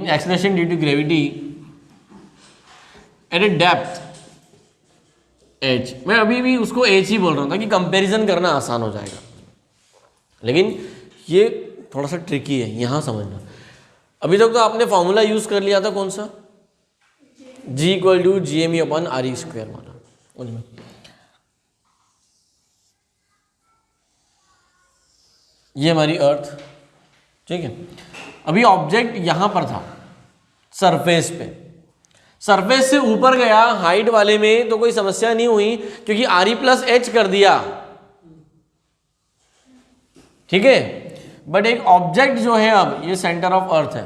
Acceleration due to gravity at a depth h, मैं अभी भी उसको h ही बोल रहा हूँ ताकि कंपैरिजन करना आसान हो जाएगा, लेकिन ये थोड़ा सा ट्रिकी है यहाँ समझना। अभी तक तो आपने फॉर्मूला यूज कर लिया था, कौन सा, G इक्वल टू GME/RE² वाला। ये हमारी अर्थ, ठीक है। अभी ऑब्जेक्ट यहां पर था सरफेस पे, सरफेस से ऊपर गया हाइट वाले में तो कोई समस्या नहीं हुई क्योंकि RE+H कर दिया, ठीक है। बट एक ऑब्जेक्ट जो है, अब ये सेंटर ऑफ अर्थ है,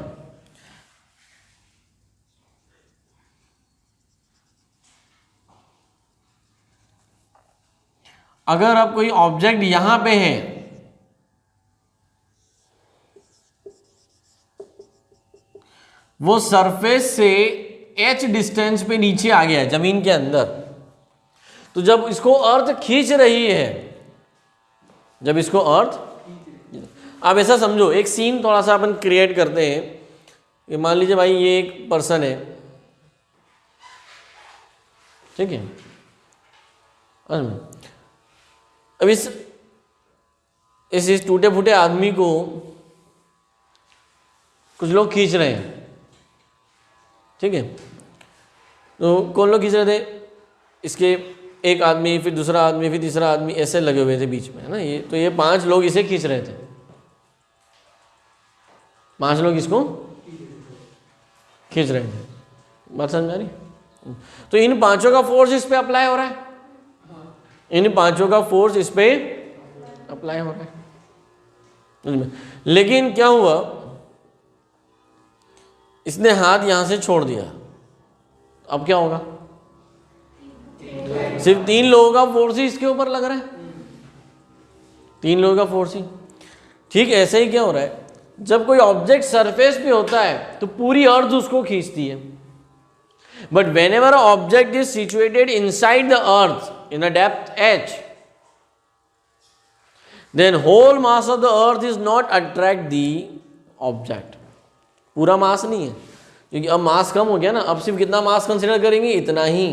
अगर अब कोई ऑब्जेक्ट यहां पे है, वो सरफेस से h डिस्टेंस पे नीचे आ गया है जमीन के अंदर, तो जब इसको अर्थ खींच रही है, जब इसको अर्थ, आप ऐसा समझो, एक सीन थोड़ा सा अपन क्रिएट करते हैं। ये मान लीजिए भाई ये एक पर्सन है, ठीक है। अब इस टूटे फूटे आदमी को कुछ लोग खींच रहे हैं, ठीक है। तो कौन लोग खींच रहे थे, इसके एक आदमी, फिर दूसरा आदमी, फिर तीसरा आदमी, ऐसे लगे हुए थे बीच में, है ना। ये तो ये 5 लोग इसे खींच रहे थे, 5 लोग इसको खींच रहे थे, बात समझ में आ रही। तो इन 5 का फोर्स इस पे अप्लाई हो रहा है, इन 5 का फोर्स इस पे अप्लाई हो रहा है। लेकिन क्या हुआ, इसने हाथ यहां से छोड़ दिया, अब क्या होगा, सिर्फ 3 लोगों का फोर्स ही इसके ऊपर लग रहा है, 3 लोगों का फोर्स ही। ठीक ऐसे ही क्या हो रहा है, जब कोई ऑब्जेक्ट सरफेस पे होता है तो पूरी अर्थ उसको खींचती है, but when ever object is situated inside the earth in a depth h, then whole mass of the earth is not attract the object। पूरा मास नहीं है, क्योंकि अब मास कम हो गया ना, अब सिर्फ कितना मास कंसिडर करेंगे, इतना ही,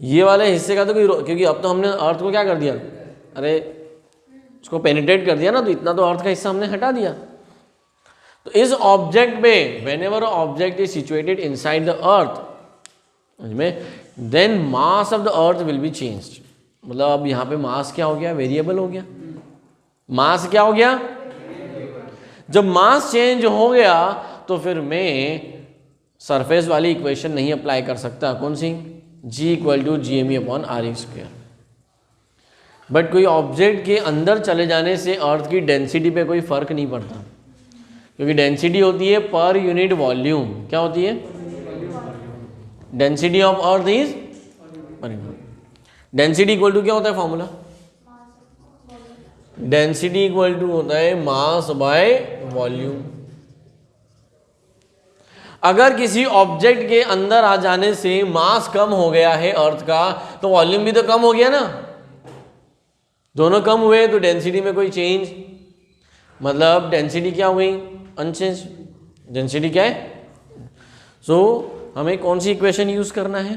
ये वाले हिस्से का तो कोई, क्योंकि अब तो हमने अर्थ को क्या कर दिया, अरे उसको पेनिट्रेट कर दिया ना, तो इतना तो अर्थ का हिस्सा हमने हटा दिया। तो इस ऑब्जेक्ट में whenever object is situated inside the earth में, then mass of the earth will be changed. मतलब अब यहाँ पे मास क्या हो गया, वेरिएबल हो गया। मास क्या हो गया, जब मास चेंज हो गया तो फिर मैं सरफेस वाली इक्वेशन नहीं अप्लाई कर सकता, कौन सी, G equal to GME/RE²। But कोई ऑब्जेक्ट के अंदर चले जाने से अर्थ की डेंसिटी पे कोई फर्क नहीं पड़ता, क्योंकि डेंसिटी होती है पर यूनिट वॉल्यूम। क्या होती है, density of earth is per unit. Density equal to क्या होता है फॉर्मूला, डेंसिटी इक्वल टू होता है मास बाय वॉल्यूम। अगर किसी ऑब्जेक्ट के अंदर आ जाने से मास कम हो गया है अर्थ का, तो वॉल्यूम भी तो कम हो गया ना, दोनों कम हुए तो डेंसिटी में कोई चेंज, मतलब डेंसिटी क्या हुई, अनचेंज। डेंसिटी क्या है, सो हमें कौन सी इक्वेशन यूज करना है,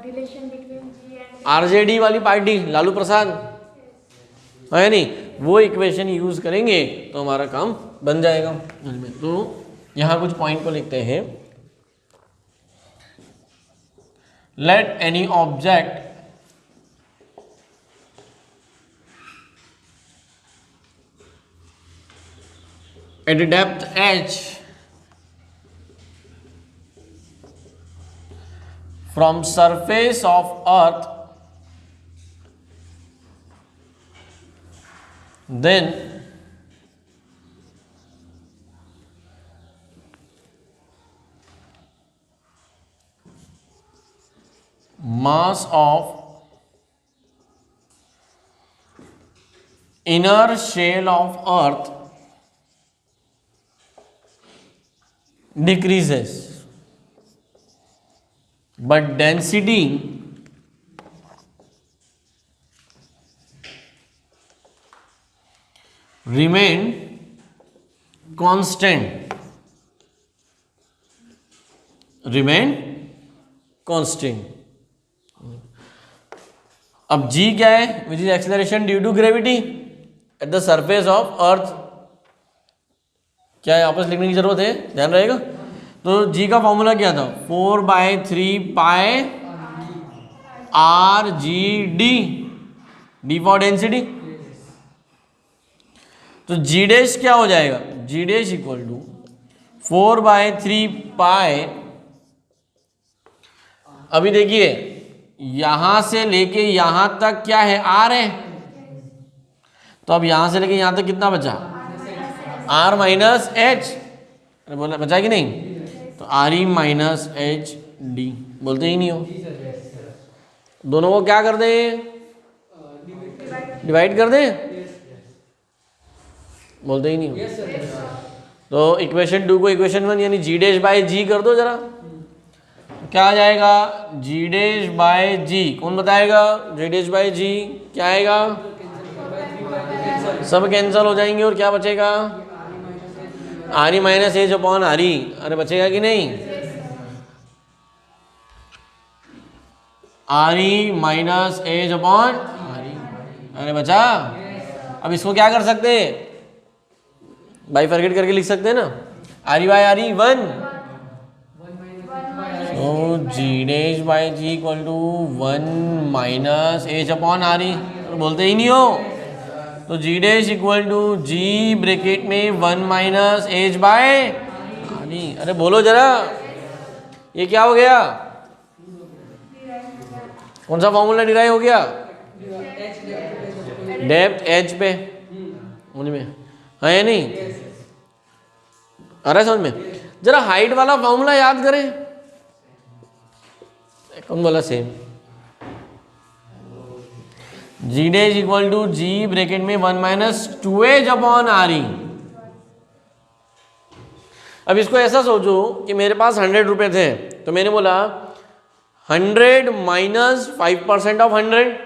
relation between G and RJD वाली पार्टी, लालू प्रसाद है नहीं, वो इक्वेशन यूज करेंगे तो हमारा काम बन जाएगा। तो यहां कुछ पॉइंट को लिखते हैं, let any object at a depth h from surface of earth, then mass of inner shell of earth decreases, but density remain constant remain constant. अब जी क्या है, which is acceleration due to gravity at the surface of अर्थ। क्या है, आपस लिखने की जरूरत है, ध्यान रहेगा। तो जी का फॉर्मूला क्या था, 4/3 pi R G D, D for density. तो जी डैश क्या हो जाएगा, G dash equal to 4/3 pi. अभी देखिए यहां से लेके यहां तक क्या है, आर है। तो अब यहां से लेके यहां तक कितना बचा, आर माइनस एच। अरे बोला बचा कि नहीं, तो R E minus H D. बोलते ही नहीं हो, दोनों को क्या कर दें, डिवाइड कर दें। बोलते ही नहीं हो। तो इक्वेशन 2 को इक्वेशन 1 यानी जी डैश बाय जी कर दो जरा, क्या आ जाएगा, जी डैश बाय जी। कौन बताएगा, जी डैश बाय जी क्या आएगा, सब कैंसिल हो जाएंगे और क्या बचेगा, R E minus H upon are E. अरे बचेगा कि नहीं, R E minus H upon are E. अरे बचा। अब इसको क्या कर सकते हैं, बाइफरकेट करके लिख सकते हैं ना, R E by R E 1। तो G dash by ji equal to 1 minus H upon are E. बोलते ही नहीं हो। तो G dash equal to ji bracket में 1 minus H by are E. अरे बोलो जरा, ये क्या हो गया, कौन सा फॉर्मूला डिराइव हो गया, डेप्थ एच पे में है या नहीं, आ रहा है समझ में। जरा हाइट वाला फॉर्मूला याद करें, कौन बोला, same, g dash equal to ji bracket में 1 माइनस 2h अपॉन आर ई। अब इसको ऐसा सोचो कि मेरे पास 100 रुपए थे, तो मैंने बोला 100 माइनस 5% ऑफ 100।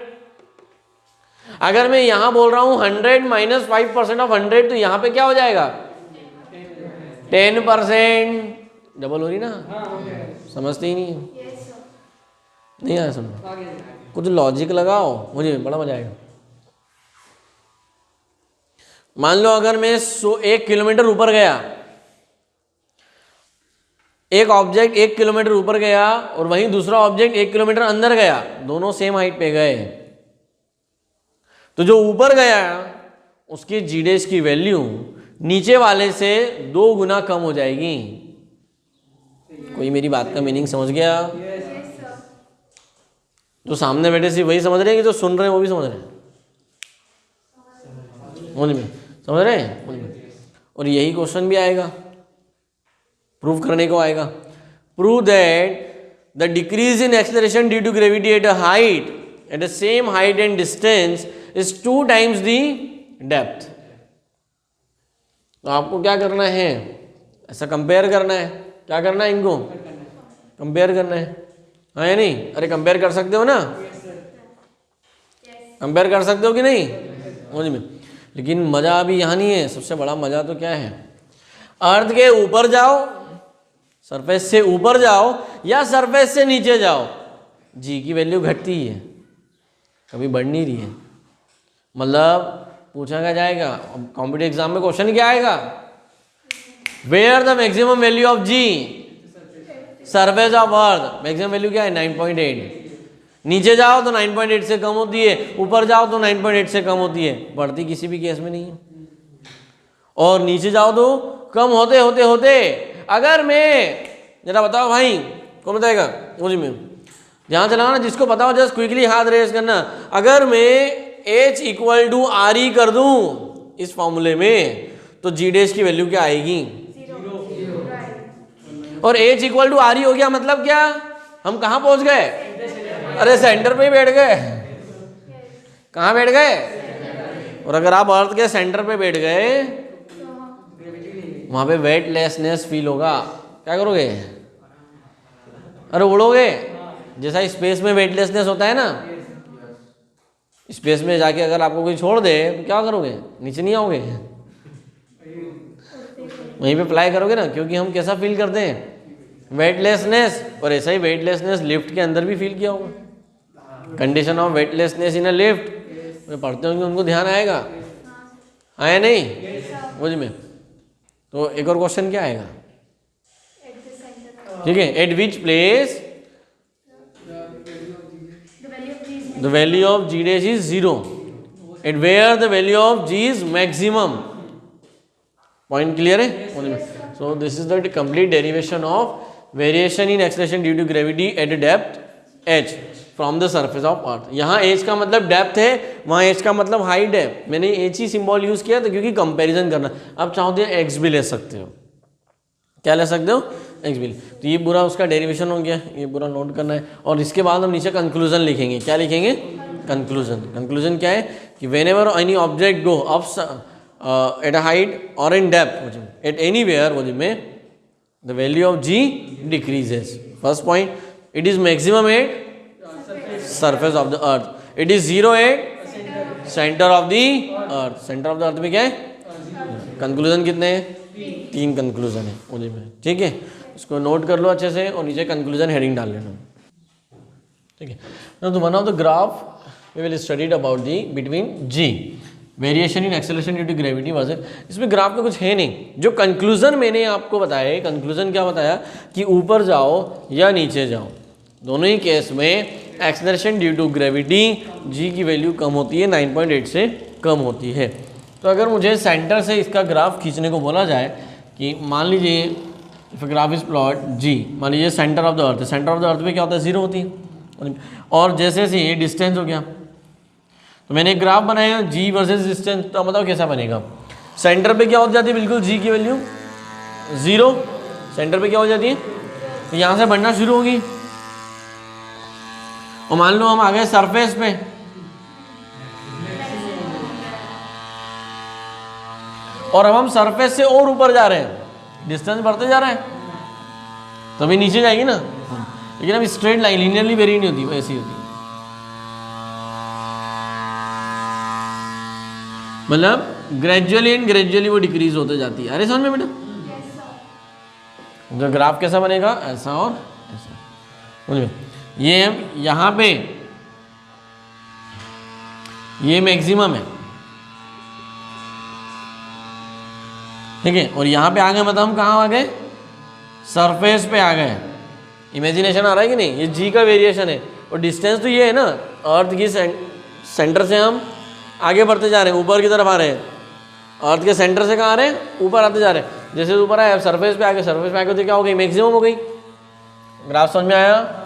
अगर मैं यहां बोल रहा हूं 100 माइनस 5% ऑफ 100, तो यहां पे क्या हो जाएगा, 10%। डबल हो रही ना, समझते ही नहीं, नहीं आया समझ। कुछ लॉजिक लगाओ, मुझे बड़ा मजा आएगा। मान लो अगर मैं 1 किलोमीटर ऊपर गया, एक ऑब्जेक्ट 1 किलोमीटर ऊपर गया और वहीं दूसरा ऑब्जेक्ट 1 किलोमीटर अंदर गया, दोनों सेम हाइट पे गए, तो जो ऊपर गया उसके जी डैश की वैल्यू नीचे वाले से 2 गुना कम हो जाएगी। कोई मेरी बात का मीनिंग समझ गया? जो सामने बैठे सी वही समझ रहे हैं कि जो सुन रहे हैं वो भी समझ रहे हैं, समझ रहे हैं। और यही क्वेश्चन भी आएगा, प्रूव करने को आएगा। Prove that the decrease in acceleration due to gravity at a height at the same height and distance is 2 times the depth. तो आपको क्या करना है, ऐसा कंपेयर करना है। क्या करना है, इनको कंपेयर करना है या नहीं? अरे कंपेयर कर सकते हो ना, कंपेयर कर सकते हो कि नहीं, समझ में। लेकिन मजा अभी यहाँ नहीं है। सबसे बड़ा मजा तो क्या है, अर्थ के ऊपर जाओ, सरफेस से ऊपर जाओ या सरफेस से नीचे जाओ, जी की वैल्यू घटती ही है, कभी बढ़ नहीं रही है। मतलब पूछा क्या जाएगा कॉम्पिटिटिव एग्जाम में, क्वेश्चन क्या आएगा, where the maximum value of g surface of earth. Maximum value क्या है, 9.8। नीचे जाओ तो 9.8 से कम होती है, ऊपर जाओ तो 9.8 से कम होती है, बढ़ती किसी भी केस में नहीं है। और नीचे जाओ तो कम होते होते होते, अगर मैं, जरा बताओ भाई, कौन बताएगा मुझे, में ध्यान से लगाना, जिसको पता हो जस्ट क्विकली हाथ रेज करना। अगर मैं H equal to R E कर दूं इस फॉर्मूले में, तो जी डैश की वैल्यू क्या आएगी, 0। और H equal to R E हो गया, मतलब क्या, हम कहाँ पहुंच गए, अरे सेंटर पे ही बैठ गए। कहाँ बैठ गए, और अगर आप अर्थ के सेंटर पे बैठ गए, वहां पे वेटलेसनेस फील होगा। क्या करोगे, अरे उड़ोगे। जैसा स्पेस में वेटलेसनेस होता है ना, स्पेस में जाके अगर आपको कोई छोड़ दे तो क्या करोगे, नीचे नहीं आओगे, वहीं पे फ्लाई करोगे ना। क्योंकि हम कैसा फील करते हैं, वेटलेसनेस, और ऐसा ही वेटलेसनेस लिफ्ट के अंदर भी फील किया होगा। Condition of weightlessness in a lift में पढ़ते होंगे, उनको ध्यान आएगा, आया नहीं मुझ में? तो एक और क्वेश्चन क्या आएगा? ठीक है, at which place the value of g dash is 0, at where the value of g is maximum. Point clear है? So this is the complete derivation of variation in acceleration due to gravity at a depth h from the surface of earth. यहाँ h का मतलब depth है, वहाँ h का मतलब height है। मैंने h ही सिंबल यूज किया था क्योंकि कंपैरिजन करना। अब चाहो तो x भी ले सकते हो। क्या ले सकते हो? x भी। तो ये पूरा उसका डेरिवेशन हो गया, ये पूरा नोट करना है। और इसके बाद हम नीचे कंक्लूजन लिखेंगे। क्या लिखेंगे? कंक्लूजन। कंक्लूजन क्या है कि when ever any object go up at a height और in depth at any where में the value of g decreases. First point, it is maximum at surface of the earth, it is 0 at centre of the earth. Centre of the earth में क्या है? Conclusion कितने हैं? 3 conclusion है उन्हीं में। ठीक है, इसको नोट कर लो अच्छे से और नीचे कंक्लूजन हेडिंग डाल लेना। ठीक है, now one of the graph we will studied about the between g variation in acceleration due to gravity versus. इसमें ग्राफ में कुछ है नहीं। जो कंक्लूजन मैंने आपको बताया, कंक्लूजन क्या बताया कि ऊपर जाओ या नीचे जाओ, दोनों ही केस में acceleration due to gravity g की वैल्यू कम होती है, 9.8 से कम होती है। तो अगर मुझे सेंटर से इसका ग्राफ खींचने को बोला जाए कि मान लीजिए if graph is plot g, मान लीजिए centre of the earth, centre of the earth में क्या होता है? 0 होती है। और जैसे से ये डिस्टेंस हो गया, तो मैंने एक ग्राफ बनाया g वर्सेस डिस्टेंस। तो बताओ कैसा बनेगा? सेंटर पे क्या हो जाती है? बिल्कुल g की वैल्यू 0। सेंटर पे क्या हो जाती है? तो यहाँ से बढ़ना शुरू होगी। और मान लो हम आ गए सरफेस पे, और अब हम सरफेस से और ऊपर जा रहे हैं, डिस्टेंस बढ़ते जा रहा है, तभी नीचे जाएगी ना। लेकिन अब स्ट्रेट लाइन लीनियरली वेरी नहीं होती, ऐसी होती है। मतलब ग्रेजुअली एंड ग्रेजुअली वो डिक्रीज होते जाती है। अरे समझ में बेटा? जो ग्राफ कैसा बनेगा? ऐसा और ऐसा। समझ में? ये यहाँ पे ये मैक्सिमम है, ठीक है, और यहाँ पे आ गए, मतलब हम कहाँ आ गए? सरफेस पे आ गए। इमेजिनेशन आ रहा है कि नहीं? ये जी का वेरिएशन है, और डिस्टेंस तो ये है ना, अर्थ की सेंटर से हम आगे बढ़ते जा रहे हैं, ऊपर की तरफ आ रहे हैं। अर्थ के सेंटर से कहाँ आ रहे हैं? ऊपर आते जा रहे हैं। जैसे ऊपर आए, अब सरफेस पे आ गए, सरफेस पे आगे तो क्या हो गई? मैक्सिमम हो गई। ग्राफ समझ में आया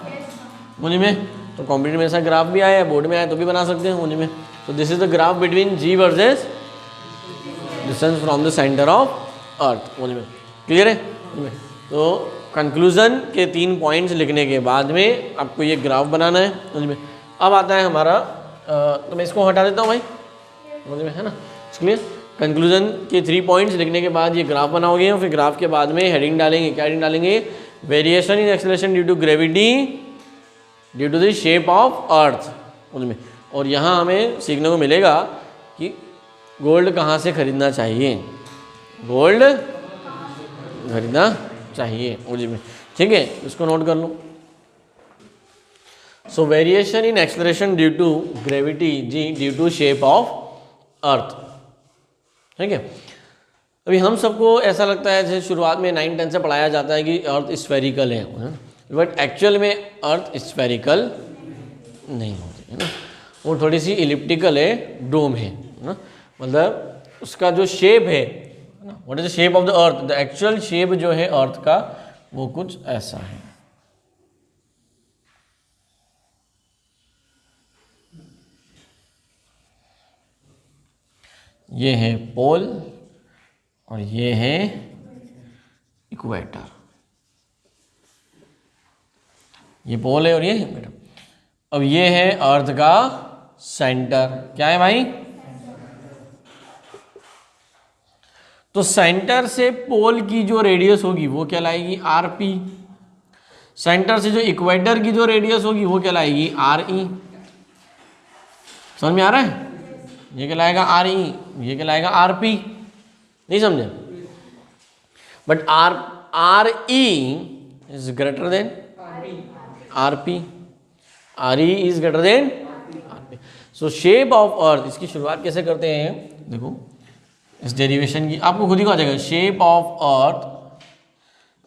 मुझे में? तो कॉम्पिटिटिव में ऐसा ग्राफ भी आया, बोर्ड में आया तो भी बना सकते हैं मुझे में। तो this is the graph between ji versus distance from the centre of earth. मुझे में क्लियर है? तो कंक्लूजन के 3 पॉइंट्स लिखने के बाद में आपको ये ग्राफ बनाना है। मुझे में अब आता है हमारा, तो मैं इसको हटा देता हूँ भाई, मुझे में है ना, क्लियर? कंक्लूजन के 3 पॉइंट्स लिखने के बाद ये ग्राफ बनाओगे, और फिर ग्राफ के बाद में हेडिंग डालेंगे। क्या हेडिंग डालेंगे? Variation in acceleration due to gravity due to the shape of earth. उनमें और यहाँ हमें सीखने को मिलेगा कि गोल्ड कहाँ से खरीदना चाहिए, गोल्ड खरीदना चाहिए मुझे में। ठीक है, इसको नोट कर लो। So variation in acceleration due to gravity g due to shape of earth. ठीक है, अभी हम सबको ऐसा लगता है जैसे शुरुआत में 9-10 से पढ़ाया जाता है कि अर्थ स्फेरिकल है, बट एक्चुअल में अर्थ स्फेरिकल नहीं होती है ना, वो थोड़ी सी इलिप्टिकल है, डोम है ना। मतलब उसका जो शेप है ना, what is the shape of the earth, the actual shape जो है अर्थ का वो कुछ ऐसा है। ये है पोल और ये है इक्वेटर। ये पोल है और ये इक्वेटर। अब ये है अर्थ का सेंटर। क्या है भाई? तो सेंटर से पोल की जो रेडियस होगी वो कहलाएगी आरपी। सेंटर से जो इक्वेटर की जो रेडियस होगी वो कहलाएगी आरई। समझ में आ रहा है? ये कहलाएगा आरई, ये कहलाएगा आरपी। नहीं समझे? But RE is greater than R P, R E is greater than R P. So shape of earth, इसकी शुरुआत कैसे करते हैं, देखो इस डेरिवेशन की आपको खुद ही को आ जाएगा। Shape of earth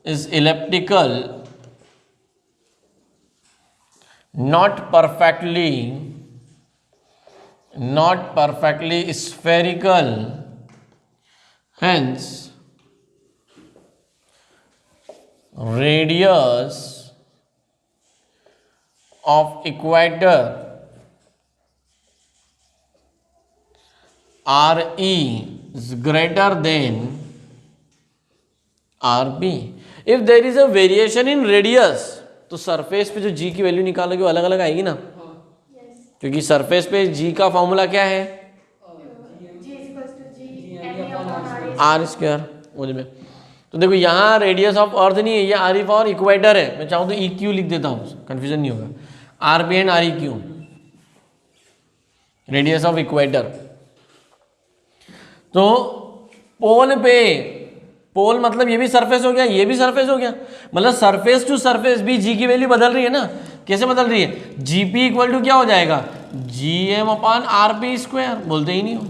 is elliptical, not perfectly spherical, hence radius of equator RE is greater than RB. If there is a variation in radius, तो सरफेस पे जो जी की वैल्यू निकालोगे वो अलग अलग आएगी ना, क्योंकि सरफेस पे जी का फॉर्मूला क्या है, आर स्क्वायर। मुझे में तो देखो यहाँ रेडियस ऑफ अर्थ नहीं है, ये आर ई फॉर इक्वेटर है। मैं चाहूँ तो ई क्यू लिख देता हूँ, कंफ्यूजन नहीं होगा। R B and R E Q, radius of equator. तो पोल पे, पोल मतलब ये भी सरफेस हो गया, ये भी सरफेस हो गया, मतलब सरफेस टू सरफेस भी जी की वैल्यू बदल रही है ना। कैसे बदल रही है, जी पी इक्वल टू क्या हो जाएगा, G M upon R P square, बोलते ही नहीं हो।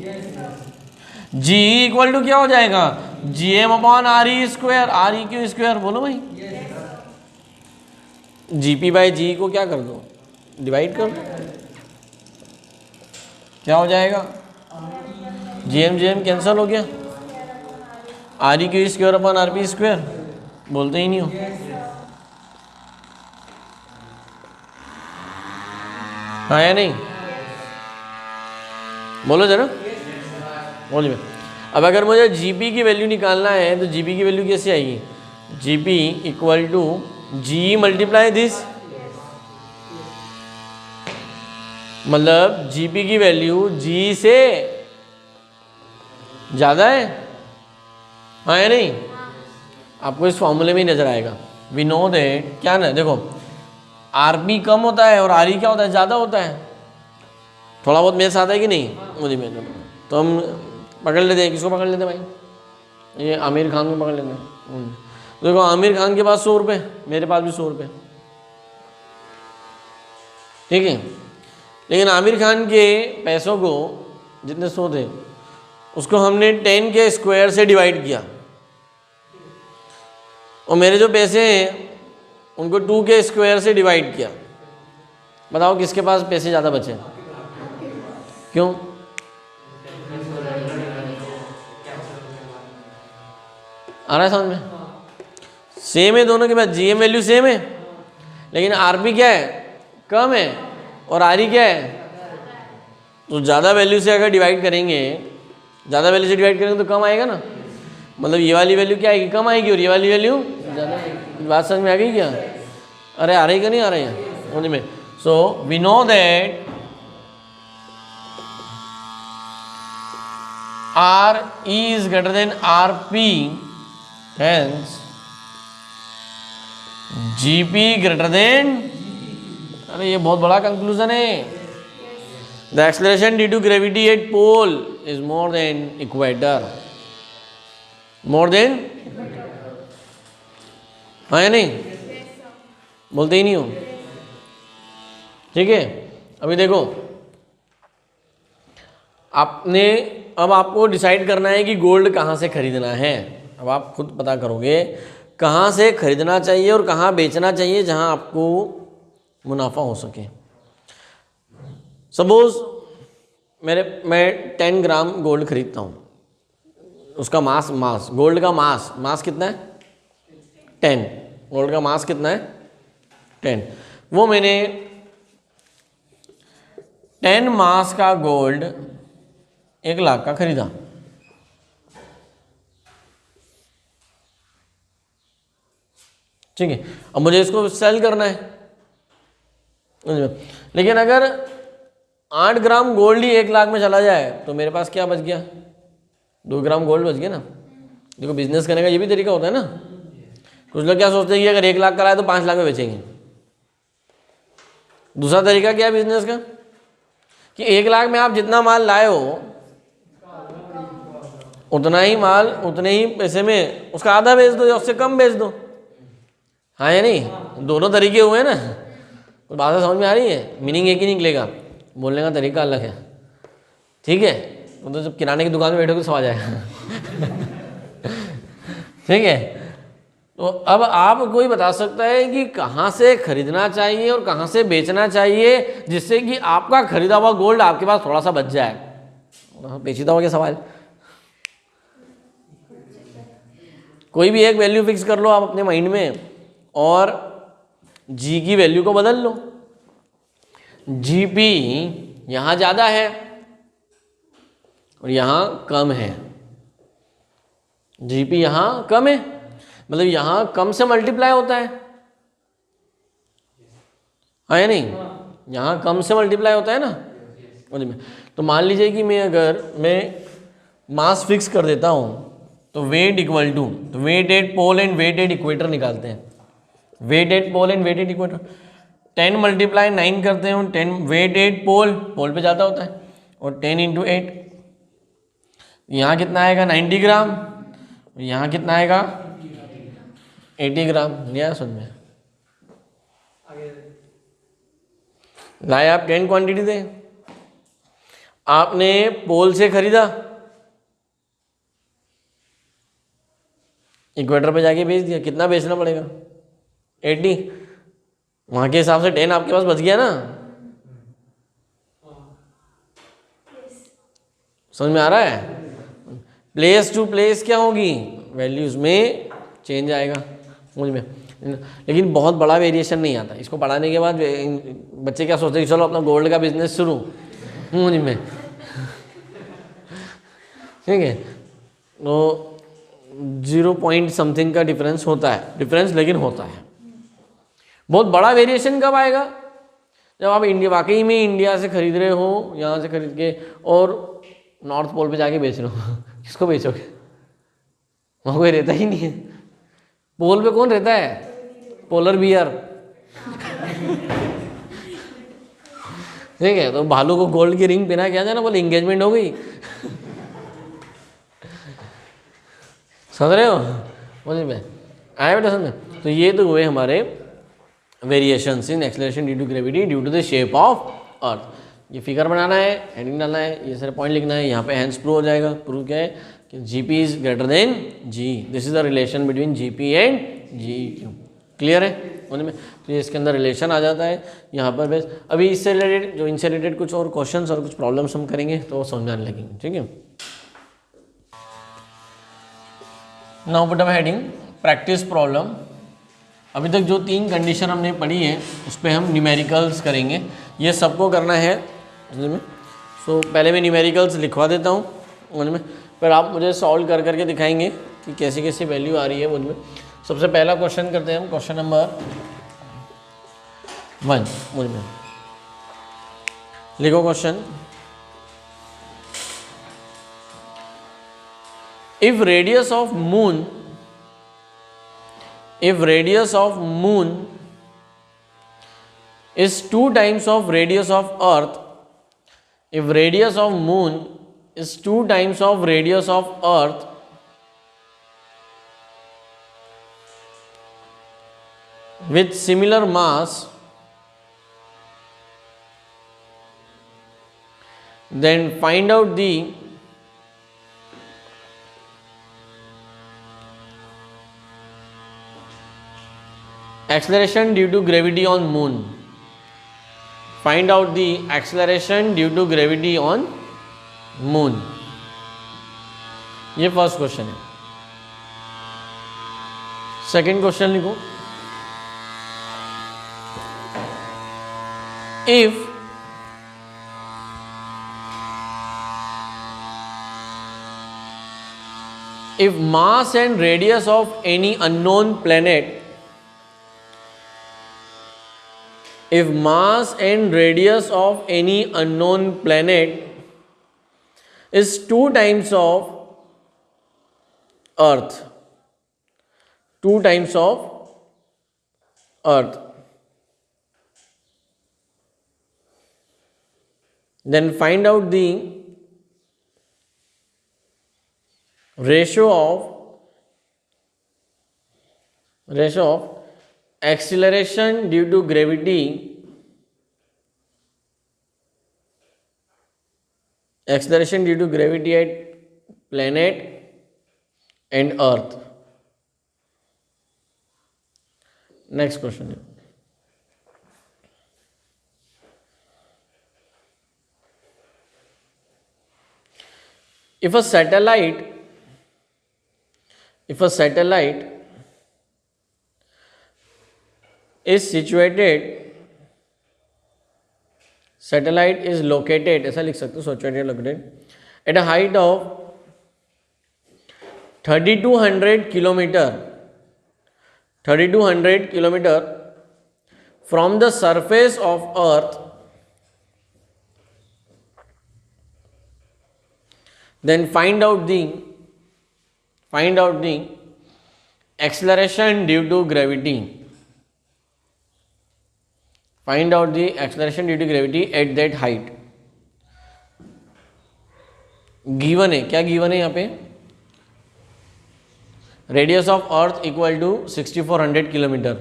जी इक्वल टू क्या हो जाएगा, G M upon are E square, R E Q square, बोलो भाई। जी पी बाई जी को क्या कर दो, डिवाइड कर दो, क्या हो जाएगा, जी एम कैंसिल हो गया, are E Q square upon R P square, बोलते ही नहीं हो। हाँ या नहीं, बोलो जरा, बोलिए। अब अगर मुझे जीपी की वैल्यू निकालना है तो जीपी की वैल्यू कैसे आएगी, GP equal to g multiply this, मतलब जीपी की वैल्यू जी से ज़्यादा है, हाँ या नहीं। आपको इस फॉर्मूले में ही नजर आएगा। वी नो दैट, क्या ना, देखो आर पी कम होता है और आर ई क्या होता है, ज़्यादा होता है। थोड़ा बहुत मेरे साथ है कि नहीं, मुझे में तो हम पकड़ लेते हैं, किसको पकड़ लेते हैं भाई, ये आमिर खान को पकड़ लेते हैं। देखो आमिर खान के पास 100 रुपये, मेरे पास भी 100 रुपये, ठीक है। लेकिन आमिर खान के पैसों को जितने 100 थे उसको हमने 10 के स्क्वायर से डिवाइड किया, और मेरे जो पैसे हैं उनको 2 के स्क्वायर से डिवाइड किया। बताओ किसके पास पैसे ज़्यादा बचे, क्यों? आ रहा है समझ में? सेम है दोनों के पास, जीएम वैल्यू सेम है, लेकिन आरपी क्या है, कम है, और आर ई क्या है, तो ज़्यादा वैल्यू से अगर डिवाइड करेंगे, ज़्यादा वैल्यू से डिवाइड करेंगे तो कम आएगा ना। मतलब ये वाली वैल्यू क्या आएगी, कम आएगी, और ये वाली वैल्यू ज़्यादा आएगी। बात समझ में आ गई क्या? अरे आ रही क्या नहीं आ रही है समझ में? So we know that R E is greater than R P, hence GP greater than, अरे ये बहुत बड़ा कंक्लूजन है। The acceleration due to gravity at pole is more than equator, more than, हाँ या नहीं, बोलते ही नहीं हो, ठीक है। अभी देखो आपने, अब आपको डिसाइड करना है कि गोल्ड कहाँ से खरीदना है। अब आप खुद पता करोगे कहाँ से खरीदना चाहिए और कहाँ बेचना चाहिए जहाँ आपको मुनाफा हो सके। सपोज मैं 10 ग्राम गोल्ड खरीदता हूँ, उसका मास गोल्ड का मास कितना है, 10, गोल्ड का मास कितना है, 10। वो मैंने 10 मास का गोल्ड 1 लाख का खरीदा, ठीक है। अब मुझे इसको सेल करना है, लेकिन अगर 8 ग्राम गोल्ड ही 1 लाख में चला जाए तो मेरे पास क्या बच गया, 2 ग्राम गोल्ड बच गया ना। देखो बिजनेस करने का ये भी तरीका होता है ना। कुछ लोग क्या सोचते हैं कि अगर 1 लाख का लाए तो 5 लाख में बेचेंगे। दूसरा तरीका क्या है बिजनेस का, कि 1 लाख में आप जितना माल लाए हो उतना ही माल उतने ही पैसे में उसका आधा बेच दो या उससे कम बेच दो। हाँ या नहीं, दोनों तरीके हुए ना। तो बात समझ में आ रही है, मीनिंग एक ही निकलेगा, बोलने का तरीका अलग है। ठीक है, तो जब किराने की दुकान में बैठोगे सब आ जाएगा। ठीक है, तो अब आप कोई बता सकता है कि कहाँ से खरीदना चाहिए और कहाँ से बेचना चाहिए जिससे कि आपका खरीदा हुआ गोल्ड आपके पास थोड़ा सा बच जाए? पेचीदा हो गया सवाल। कोई भी एक वैल्यू फिक्स कर लो आप अपने माइंड में और जी की वैल्यू को बदल लो। जीपी यहाँ ज़्यादा है और यहाँ कम है। जीपी यहाँ कम है, मतलब यहाँ कम से मल्टीप्लाई होता है, हाँ या नहीं? यहाँ कम से मल्टीप्लाई होता है ना। तो मान लीजिए कि मैं मास फिक्स कर देता हूँ, तो वेट इक्वल टू, तो weight at pole and weight at equator निकालते हैं। Weight at pole and weight at equator, 10 × 9 करते हैं, 10 वेट एट पोल पे ज़्यादा होता है, और 10 × 8, यहाँ कितना आएगा 90 ग्राम, यहाँ कितना आएगा 80 ग्राम। नहीं आया समझ में? लाए आप 10 क्वांटिटी थे, आपने पोल से खरीदा, इक्वेटर पे जाके बेच दिया, कितना बेचना पड़ेगा 80, वहाँ के हिसाब से 10 आपके पास बच गया ना। समझ में आ रहा है? प्लेस टू प्लेस क्या होगी, वैल्यूज में चेंज आएगा, समझ में? लेकिन बहुत बड़ा वेरिएशन नहीं आता। इसको पढ़ाने के बाद बच्चे क्या सोचते हैं, चलो अपना गोल्ड का बिजनेस शुरू, समझ में? ठीक है, तो 0 पॉइंट समथिंग का डिफरेंस होता है, डिफरेंस लेकिन होता है। बहुत बड़ा वेरिएशन कब आएगा, जब आप इंडिया वाकई में इंडिया से खरीद रहे हो, यहाँ से खरीद के और नॉर्थ पोल पे जाके बेच रहे हो। किसको बेचोगे, वहाँ कोई रहता ही नहीं है। पोल पे कौन रहता है, पोलर बियर। ठीक है, तो भालू को गोल्ड की रिंग पहना क्या जाना, बोले इंगेजमेंट हो गई। समझ रहे हो? समझ में आया बेटा? समझ में? तो ये तो हुए हमारे variations in acceleration due to gravity due to the shape of earth. ये फिगर बनाना है, हेडिंग डालना है, ये सारे पॉइंट लिखना है। यहाँ पे हैंस प्रूव हो जाएगा। प्रूव क्या है कि GP is greater than g, this is the relation between GP and g Q. Clear है? समझ में? तो ये इसके अंदर रिलेशन आ जाता है यहाँ पर। बस अभी इससे रिलेटेड जो इनसे रिलेटेड कुछ और क्वेश्चंस और कुछ प्रॉब्लम्स हम करेंगे तो वो समझाने लगेंगे। ठीक है, now put up heading practice problem. अभी तक जो 3 कंडीशन हमने पढ़ी है उस पर हम न्यूमेरिकल्स करेंगे। ये सबको करना है, समझ में? सो पहले मैं न्यूमेरिकल्स लिखवा देता हूँ, समझ में? फिर आप मुझे सॉल्व कर करके दिखाएंगे कि कैसी कैसी वैल्यू आ रही है मुझ में। सबसे पहला क्वेश्चन करते हैं हम, क्वेश्चन नंबर 1। मुझ में लिखो question, if radius of moon is 2 times of radius of earth, if radius of moon is 2 times of radius of earth, with similar mass, then find out the acceleration due to gravity on moon. Find out the acceleration due to gravity on moon. ये first question है। Second question लिखो, if mass and radius of any unknown planet, if mass and radius of any unknown planet is 2 times of earth, 2 times of earth, then find out the ratio of acceleration due to gravity at planet and earth. Next question. If a satellite is located, ऐसा लिख सकते हो, situated located at a height of 3200 kilometer from the surface of earth, then find out the acceleration due to gravity. Find out the acceleration due to gravity at that height. Given है, क्या given है यहाँ पे? Radius of earth equal to 6400 kilometre.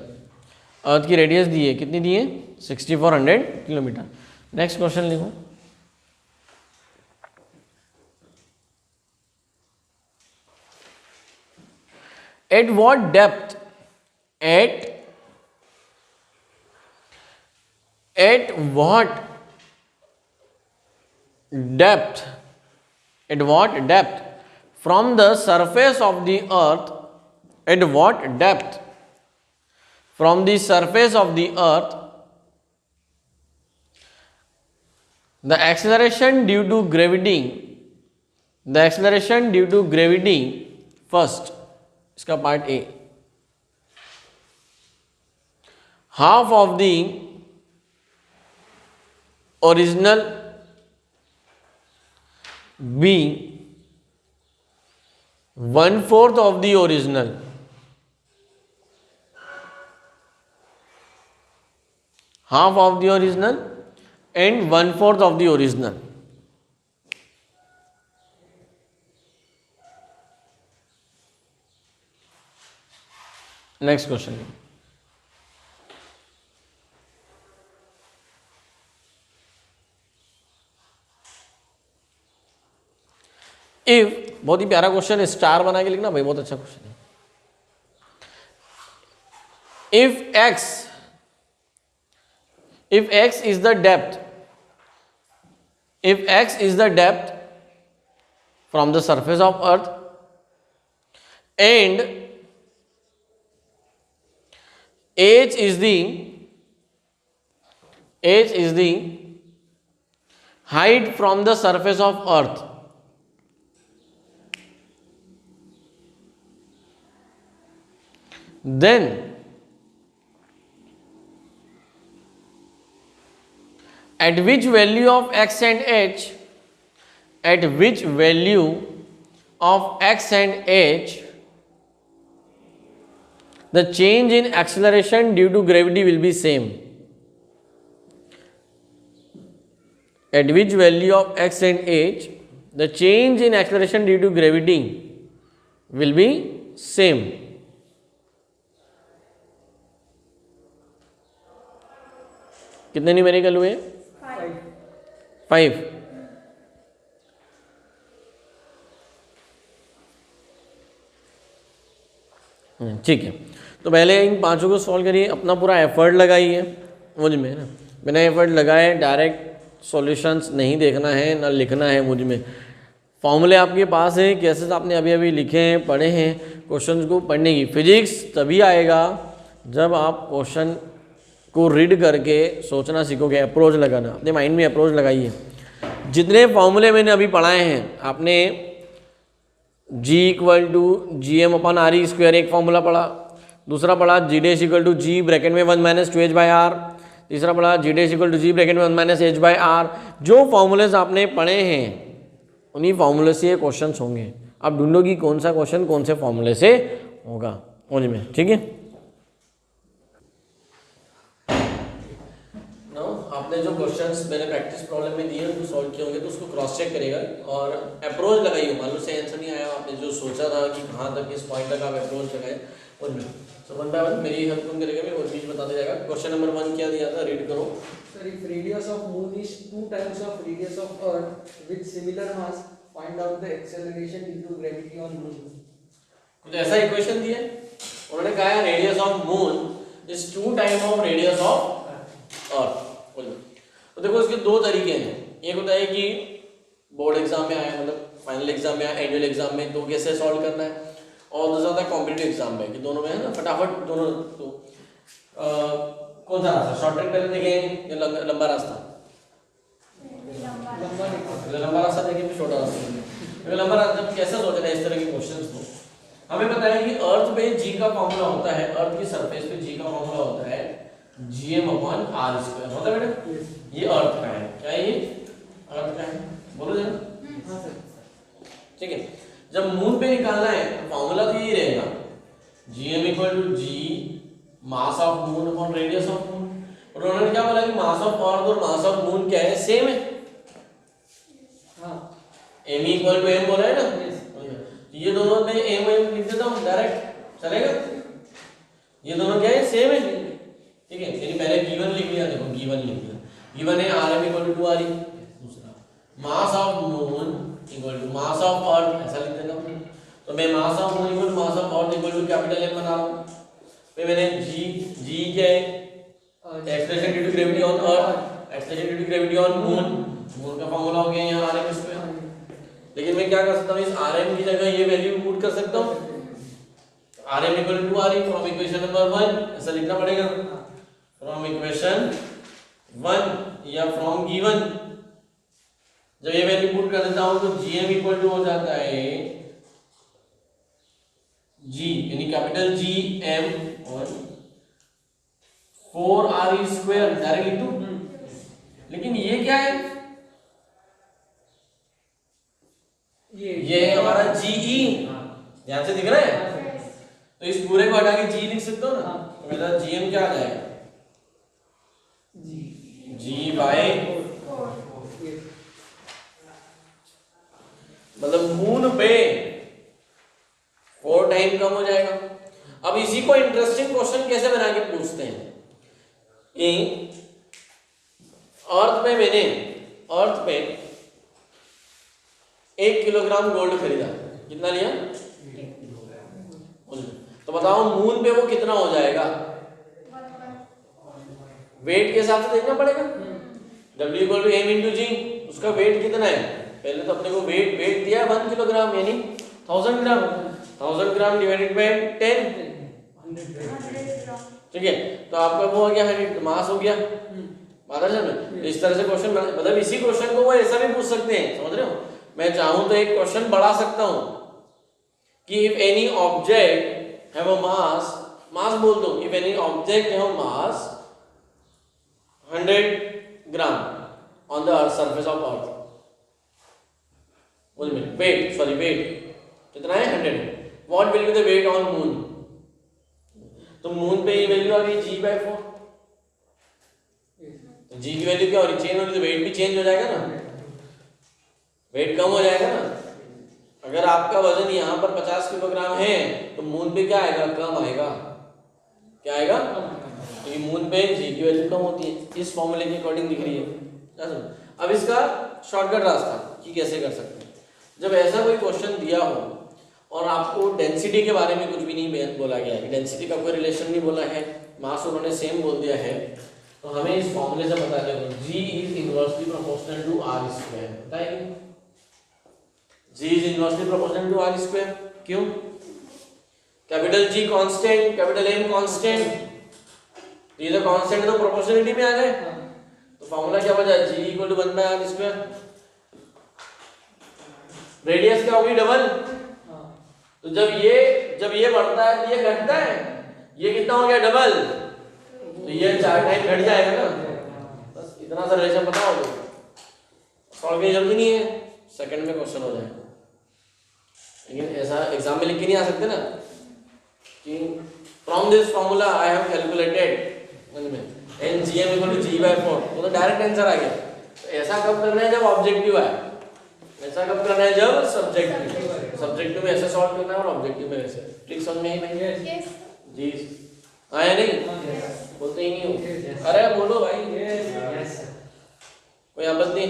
Earth की radius दी है, कितनी दी है? 6400 किलोमीटर. नेक्स्ट क्वेश्चन लिखो. At what depth? At what depth from the surface of the earth? At what depth from the surface of the earth the acceleration due to gravity first, इसका part A, half of the original, B 1/4 of the original, half of the original and 1/4 of the original. Next question. If, बहुत ही प्यारा question है, star बना के लिखना भाई, बहुत अच्छा क्वेश्चन है. if x is the depth from the surface of earth and h is the height from the surface of earth, then at which value of x and h the change in acceleration due to gravity will be same? At which value of x and h the change in acceleration due to gravity will be same? कितने numerical हुए? 5. ठीक है, तो पहले इन पांचों को solve करिए, अपना पूरा एफर्ट लगाइए. मुझ में ना बिना एफर्ट लगाए डायरेक्ट सॉल्यूशंस नहीं देखना है ना लिखना है. मुझ में फॉर्मूले आपके पास है, कैसे आपने अभी अभी लिखे हैं, पढ़े हैं. क्वेश्चंस को पढ़ने की फिजिक्स तभी आएगा जब आप क्वेश्चन को रीड करके सोचना सीखोगे, अप्रोच लगाना. अपने माइंड में अप्रोच लगाइए. जितने फॉर्मूले मैंने अभी पढ़ाए हैं, आपने G = GM/RE² एक फॉर्मूला पढ़ा, दूसरा पढ़ा G' = G (1 - 2h/r), तीसरा पढ़ा G' = G (1 - h/r). जो फॉर्मूलेज आपने पढ़े हैं उन्हीं फॉर्मूले से ये क्वेश्चन होंगे. आप ढूंढो कि कौन सा क्वेश्चन कौन से फॉर्मूले से होगा मुझ में. ठीक है, आपने जो क्वेश्चंस मैंने प्रैक्टिस प्रॉब्लम में दिए उनको सॉल्व किए होंगे तो उसको क्रॉस चेक करेगा और अप्रोच लगाइए। मान लो से आंसर नहीं आया, आपने जो सोचा था कि कहाँ तक इस पॉइंट तक आप अप्रोच लगाए उनमें। सो वन बाय वन मेरी हेल्प कौन करेगा, मैं और बीच बताते जाएगा। क्वेश्चन नंबर 1 क्या दिया था, रीड करो। Sir, if radius of moon is 2 times of radius of Earth with similar mass, find out the acceleration due to gravity on moon. कुछ ऐसा इक्वेशन दिया है, उन्होंने कहा है radius of moon is 2 time of radius of अर्थ। तो देखो इसके दो तरीके हैं। एक होता है कि बोर्ड एग्जाम में आया, मतलब फाइनल एग्जाम में आया, एनुअल एग्जाम में, तो कैसे सॉल्व करना है। और दूसरा होता है कॉम्पिटिटिव एग्जाम में, कि दोनों में है ना फटाफट दोनों। तो कौन सा रास्ता, शॉर्ट ट्रिक पहले देखें या लंबा रास्ता? लंबा रास्ता देखें फिर छोटा रास्ता देखें। लंबा रास्ता कैसे सोचना है इस तरह के क्वेश्चंस को। हमें पता है कि अर्थ पे जी का फॉर्मूला होता है, अर्थ की सरफेस पे जी का फॉर्मूला होता है gm/r²। होता है बेटा, ये अर्थ का है। क्या ये अर्थ का है, बोलो जरा। हाँ सर। ठीक है, जब मून पे निकालना है तो फॉर्मूला तो यही रहेगा, gm=g mass of moon upon radius of moon. और उन्होंने क्या बोला कि मास ऑफ अर्थ और मास ऑफ मून क्या है, सेम है। हाँ m=m बोला है ना, ये दोनों में m लिख देता हूँ डायरेक्ट, चलेगा। ये दोनों क्या है, सेम है। ठीक है, यानी पहले गिवन लिख लिया, देखो गिवन लिख लिया, गिवन है rm=2re। दूसरा mass of moon equal to mass of earth, ऐसा लिख देता हूँ। तो मैं mass of moon equal to mass of earth equal to capital M बना रहा हूँ। फिर मैंने g क्या है, acceleration due to gravity on earth, acceleration due to gravity on moon. Moon का फॉर्मूला हो गया यहाँ rm²। लेकिन मैं क्या कर सकता हूँ, इस rm की जगह ये वैल्यू पुट कर सकता हूँ, rm=2re फ्रॉम इक्वेशन नंबर 1, ऐसा लिखना पड़ेगा। फ्रॉम इक्वेशन 1 या फ्रॉम गिवन, जब ये वैल्यू पुट कर देता हूँ तो gm हो जाता है g यानी कैपिटल G m और 4re² डायरेक्ट लिख दूं। लेकिन ये क्या है, ये है हमारा GE, ध्यान से दिख रहा है। तो इस पूरे को हटा के G लिख सकते हो ना, तो मेरा GM क्या आ जाएगा, G/4। मतलब मून पे 4 टाइम कम हो जाएगा। अब इसी को इंटरेस्टिंग क्वेश्चन कैसे बना के पूछते हैं कि अर्थ पे 1 किलोग्राम गोल्ड खरीदा, कितना लिया, तो बताओ मून पे वो कितना हो जाएगा। वेट के हिसाब से देखना पड़ेगा, W=m×g, उसका वेट कितना है। पहले तो अपने को वेट दिया 1 किलोग्राम यानी 1000 ग्राम, 1000 ग्राम डिवाइडेड बाय 10, 100 ग्राम। ठीक है। तो आपका वो हो गया 100 मास हो गया। बात है समझ, इस तरह से क्वेश्चन मतलब इसी क्वेश्चन को वो ऐसा भी पूछ सकते हैं, समझ रहे हो। मैं चाहूं तो एक क्वेश्चन बढ़ा सकता हूं कि if any object have a mass बोल दो, if any object have mass 100 gram on the surface of earth, बोल में वेट कितना है 100, what will be the weight on moon. तो मून पे ये वैल्यू आ गई G/4, तो G की वैल्यू क्या हो रही, चेंज हो रही, तो वेट भी चेंज हो जाएगा ना, वेट कम हो जाएगा ना। अगर आपका वजन यहाँ पर 50 किलोग्राम है तो मून पे क्या आएगा, कम आएगा। क्या आएगा, क्योंकि मून पे G की वैल्यू कम होती है। इस फॉर्मूले के अकॉर्डिंग दिख रही है। अब इसका शॉर्टकट रास्ता कि कैसे कर सकते हैं, जब ऐसा कोई क्वेश्चन दिया हो और आपको डेंसिटी के बारे में कुछ भी नहीं बोला गया है, डेंसिटी का कोई रिलेशन नहीं बोला है, मास उन्होंने सेम बोल दिया है, तो हमें इस फॉर्मूले से पता चलेगा G is inversely proportional to r²। बताइए, G is inversely proportional to r²। क्यों, capital G constant, capital M constant, ये तो कांस्टेंट तो प्रोपोर्शनलिटी में आ गए। तो फॉर्मूला क्या बचा, G = 1/r²। रेडियस क्या होगी, डबल। तो जब ये बढ़ता है तो ये घटता है, ये कितना हो गया, डबल, तो ये 4 टाइम घट जाएगा ना। बस इतना सा रिलेशन पता हो तो सॉल्व करने जल्दी नहीं है, सेकंड में क्वेश्चन हो जाएगा। लेकिन ऐसा एग्जाम में लिख के नहीं आ सकते ना कि from this formula I have calculated an G M equal to g by 4, वो तो डायरेक्ट आंसर आ गया। तो ऐसा कब करना है जब ऑब्जेक्टिव आए, ऐसा कब करना है जब सब्जेक्टिव, सब्जेक्टिव में ऐसे सॉल्व करना है और ऑब्जेक्टिव में ऐसे। ट्रिक समझ में ही नहीं है Yes. जी? आया नहीं? बोलते ही नहीं हो, अरे बोलो भाई, कोई आपत्ति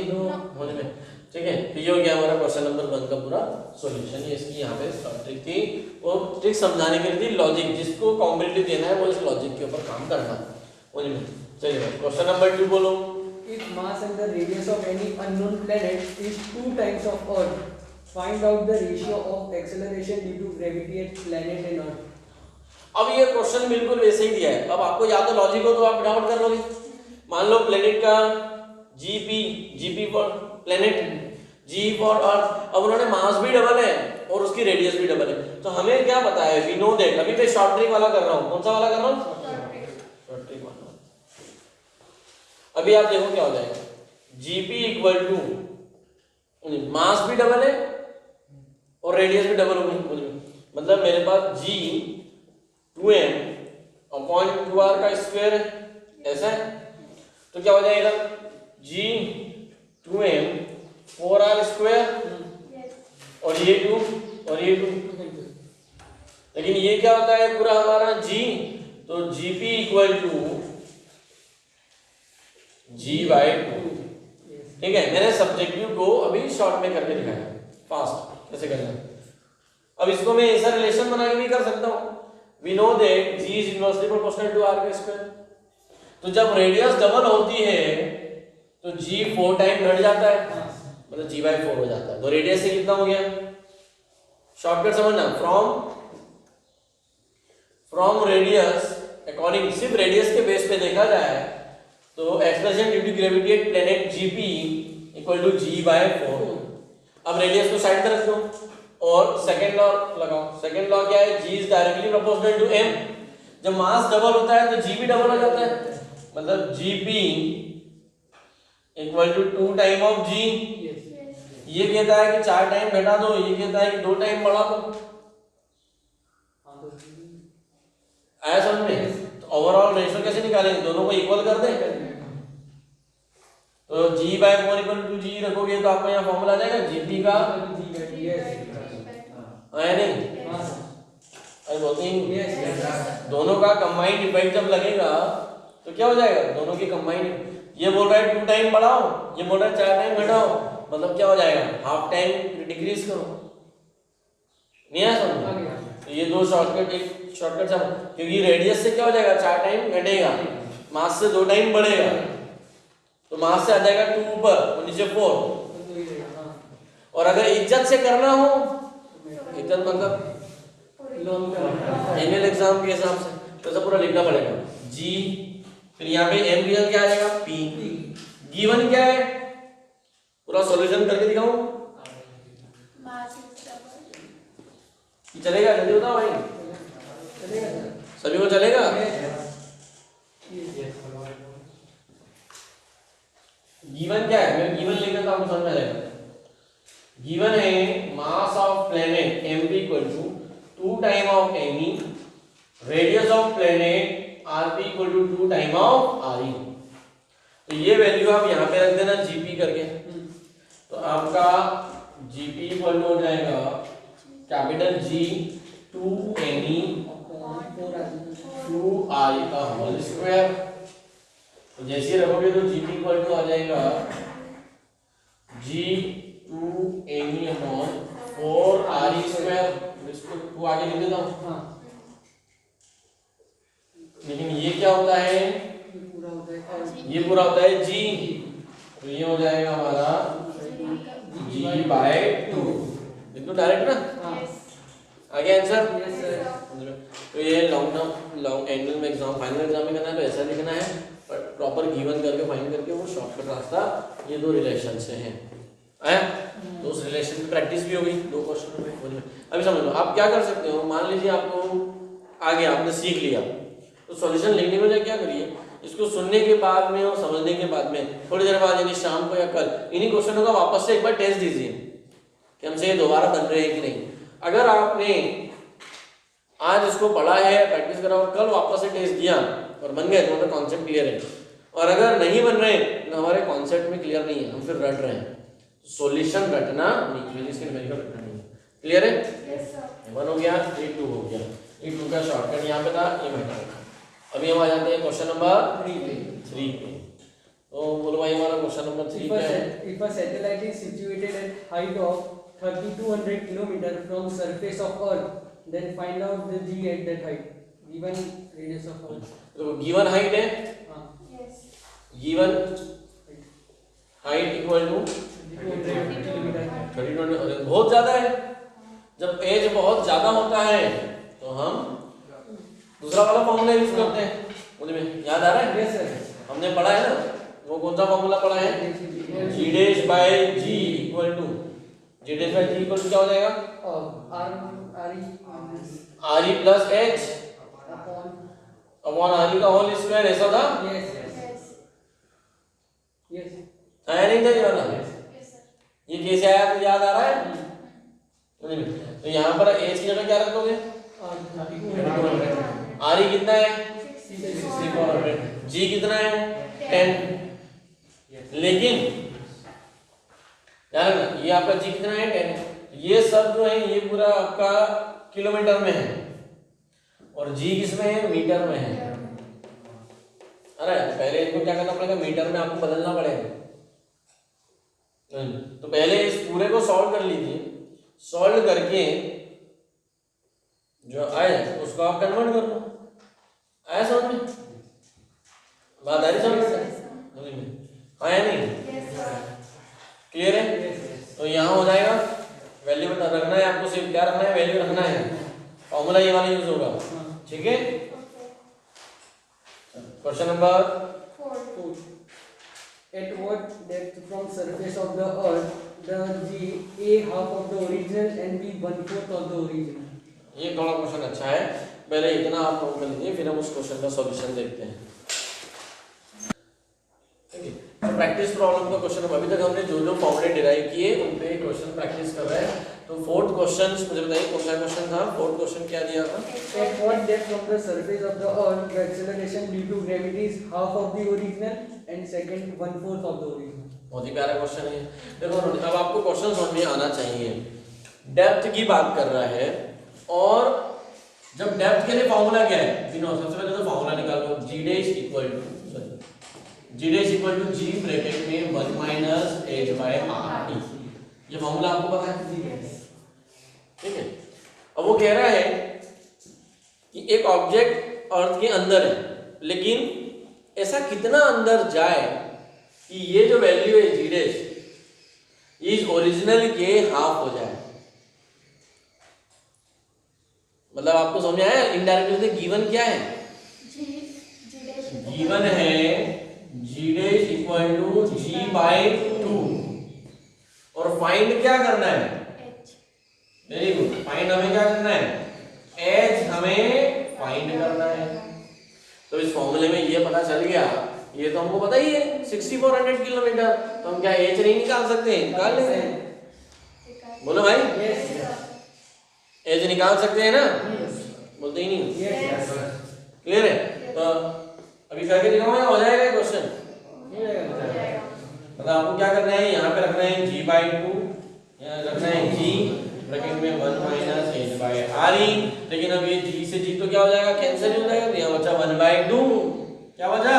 होने में? ठीक है, तो ये हो गया हमारा क्वेश्चन नंबर 1 का पूरा सॉल्यूशन। ये इसकी यहाँ पे ट्रिक थी, वो ट्रिक समझाने के लिए लॉजिक, जिसको कॉम्पिटिटिव देना है वो इस लॉजिक के ऊपर काम करना होने में। चलिए क्वेश्चन नंबर 2 बोलो। If mass and the radius of any unknown planet is 2 times of Earth, find out the ratio of acceleration due to gravity at planet and Earth. अब ये क्वेश्चन बिल्कुल वैसे ही दिया है। अब आपको या तो लॉजिक हो तो आप डाउट कर लोगे। मान लो प्लेनेट का GP for planet, g for earth. अब उन्होंने मास भी डबल है और उसकी रेडियस भी डबल है, तो हमें क्या पता है, वी नो दैट। अभी मैं शॉर्ट ट्रिक वाला कर रहा हूँ। कौन सा वाला कर रहा हूँ? शॉर्ट ट्रिक वाला। अभी आप देखो क्या हो जाएगा, जीपी इक्वल टू मास भी डबल है और रेडियस भी डबल होगी, मतलब मेरे पास जी 2m अपॉन 2r का स्क्वायर है, ऐसा है। तो क्या हो जाएगा, जी 2m 4r स्क्वायर और ये 2 और ये 2। लेकिन ये क्या होता है पूरा हमारा जी, तो GP equal to g by 2। ठीक है, मैंने सब्जेक्टिव को अभी शॉर्ट में करके दिखाया फास्ट कैसे करना है। अब इसको मैं ऐसा रिलेशन बना के भी कर सकता हूं, we know that g is inversely proportional to R का स्क्वायर। तो जब रेडियस डबल होती है तो जी 4 टाइम घट जाता है, मतलब जी बाई 4 हो जाता है। तो रेडियस से कितना हो गया, शॉर्टकट समझना, फ्रॉम रेडियस अकॉर्डिंग, सिर्फ रेडियस के बेस पे देखा जाए तो expression due to gravity at planet gp equal to g by 4। अब रेडियस को साइड में रख दो और सेकंड लॉ लगाओ। सेकंड लॉ क्या है, g is directly proportional to m. जब मास डबल होता है तो जी भी डबल हो जाता है, मतलब gp equal to 2 time of g. ये कहता है कि 4 टाइम घटा दो, ये कहता है कि 2 टाइम बढ़ा दो। आया समझ में? तो ओवरऑल रेशियो कैसे निकालेंगे, दोनों को इक्वल कर दें। तो जी बाई 4 इक्वल टू जी रखोगे तो आपको यहाँ फॉर्मूला आ जाएगा जीपी का, आया नहीं? अरे बोलते ही दोनों का कंबाइंड इफेक्ट जब लगेगा तो क्या हो जाएगा, दोनों की कंबाइंड। ये बोल रहा है 2 टाइम बढ़ाओ, ये बोल रहा है 4 टाइम घटाओ, मतलब क्या हो जाएगा, हाफ टाइम डिक्रीज करो। नहीं आया समझ? तो ये दो शॉर्टकट, एक शॉर्टकट समझ, क्योंकि रेडियस से क्या हो जाएगा, 4 टाइम घटेगा, मास से 2 टाइम बढ़ेगा, तो मास से आ जाएगा 2 ऊपर और नीचे 4। और अगर इज्जत से करना हो, इज्जत मतलब एनुअल एग्जाम के हिसाब से, तो सब पूरा लिखना पड़ेगा जी, फिर यहाँ पे एम गिवन क्या आ जाएगा, पी गिवन क्या है, पूरा सॉल्यूशन करके दिखाऊं? चलेगा? जल्दी बताओ भाई, सभी को चलेगा? गिवन क्या है, मैं गिवन लिखना तो आपको समझ में आ जाएगा। गिवन है mass of planet M P equal to 2 time of M E, radius of planet R P equal to 2 time of R E. तो ये वैल्यू आप यहाँ पे रख देना जीपी करके, तो आपका जीपी इक्वल टू हो जाएगा कैपिटल जी 2 एम ई 2 आई का होल स्क्वायर। तो जैसे रखोगे तो जीपी इक्वल टू आ जाएगा g 2 M E upon 4 R E square. इसको तू आगे लिख देता हूँ, लेकिन ये क्या होता है, ये पूरा होता है जी, तो ये हो जाएगा हमारा जी बाय 2। देखो डायरेक्ट ना, आगे आंसर। तो ये लॉन्ग टर्म, लॉन्ग एनुअल में एग्जाम, फाइनल एग्जाम में करना है तो ऐसा लिखना है, पर प्रॉपर गिवन करके फाइंड करके वो शॉर्टकट रास्ता ये दो रिलेशन से है आया। तो उस रिलेशन की प्रैक्टिस भी हो गई 2 क्वेश्चन में। अभी समझ लो आप क्या कर सकते हो, मान लीजिए आपको आगे आपने सीख लिया, तो सॉल्यूशन लिखने में क्या करिए, इसको सुनने के बाद में और समझने के बाद में थोड़ी देर बाद, यानी शाम को या कल, इन्हीं क्वेश्चनों का वापस से एक बार टेस्ट दीजिए कि हमसे ये दोबारा बन रहे हैं कि नहीं। अगर आपने आज इसको पढ़ा है, प्रैक्टिस करा और कल वापस से टेस्ट दिया और बन गए तो मतलब कॉन्सेप्ट क्लियर है। और अगर नहीं बन रहे तो हमारे कॉन्सेप्ट में क्लियर नहीं है, हम फिर रट रहे हैं। सॉल्यूशन रटना नहीं, इसके न्यूमेरिकल रटना नहीं है। क्लियर है? Yes sir. 1 हो गया, A2 हो गया। A2 का शॉर्टकट यहाँ पे था, ये मैं करूँगा। अभी हम आ जाते हैं क्वेश्चन नंबर 3 पे। तो बोलो भाई हमारा क्वेश्चन नंबर 3 क्या है? If a satellite is situated at height of 3200 km from surface of Earth, then find out the g at that height. Given radius of Earth. तो गिवन हाइट है, हाँ, yes. Given height equal to 3200 km. 32, बहुत ज्यादा है। जब as बहुत ज्यादा होता है तो हम दूसरा वाला फॉर्मूला यूज करते हैं। मुझे याद आ रहा है? Yes sir. हमने पढ़ा है ना, वो कौन सा फॉर्मूला पढ़ा है? G dash by ji equal to, g dash by ji equal to क्या हो जाएगा? R e plus h upon are e का होल स्क्वायर, ऐसा था? Yes. यस। Yes. आया नहीं था ये वाला? Yes sir. ये कैसे आया तो याद आ रहा है? तो यहाँ पर एच की जगह क्या रख दोगे? आर ई कितना है? 6400। जी कितना है? 10। लेकिन यार ये आपका जी कितना है? 10। ये सब जो है ये पूरा आपका किलोमीटर में है और जी किसमें है? मीटर में है। अरे पहले इनको क्या करना पड़ेगा? मीटर में आपको बदलना पड़ेगा। तो पहले इस पूरे को सॉल्व कर लीजिए, सॉल्व करके जो आए उसको आप कन्वर्ट कर लो। आया समझ में? बात आ रही समझ में? आया नहीं? Yes sir. क्लियर है? तो यहाँ हो जाएगा, वैल्यू रखना है आपको, सिर्फ क्या रखना है? वैल्यू रखना है। फॉर्मूला ये वाला यूज होगा, ठीक है? Question number 4। At what depth from surface of the Earth the g a half of the original and b 1/4 of the original? ये थोड़ा क्वेश्चन अच्छा है, पहले इतना आप नोट कर लीजिए, फिर हम उस क्वेश्चन का सॉल्यूशन देखते हैं। ठीक है, तो प्रैक्टिस प्रॉब्लम का क्वेश्चन अभी तक हमने जो जो फॉर्मूले डिराइव किए उन पे क्वेश्चन प्रैक्टिस कर रहे हैं। तो फोर्थ क्वेश्चन मुझे बताइए कौन सा क्वेश्चन था? फोर्थ क्वेश्चन क्या दिया था? At what depth from the surface of the Earth the acceleration due to gravity is half of the original and second 1/4 of the original? बहुत ही प्यारा क्वेश्चन है। देखो अब आपको क्वेश्चन समझ में आना चाहिए। डेप्थ की बात कर रहा है और जब डेप्थ के लिए फॉर्मूला क्या है? तीनों सबसे पहले तो फॉर्मूला निकालो, g dash equal to ji bracket में 1 minus H by r t. ये फॉर्मूला आपको पता है? ठीक है। अब वो कह रहा है कि एक ऑब्जेक्ट अर्थ के अंदर है, लेकिन ऐसा कितना अंदर जाए कि ये जो वैल्यू है जी डैश इस ओरिजिनल के हाफ हो जाए। मतलब आपको समझ आया? इनडायरेक्टली गिवन क्या है? गिवन है g dash equal to g by 2 और फाइंड क्या करना है? वेरी गुड, फाइंड हमें क्या करना है? एच हमें फाइंड करना है। तो इस फॉर्मूले में ये पता चल गया, ये तो हमको पता ही है 6400 किलोमीटर, तो हम क्या एच नहीं निकाल सकते? निकाल लेंगे। बोलो भाई, एच निकाल सकते हैं ना? बोलते ही नहीं। क्लियर है? तो अभी करके दिखाऊंगा, हो जाएगा क्वेश्चन। मतलब आपको क्या करना है? यहाँ पे रखना है जी बाई 2, यहाँ रखना है जी ब्रैकेट में 1 minus H by are E. लेकिन अब ये जी से जी तो क्या हो जाएगा? कैंसिल हो जाएगा। तो यहाँ बचा 1/2। क्या बचा?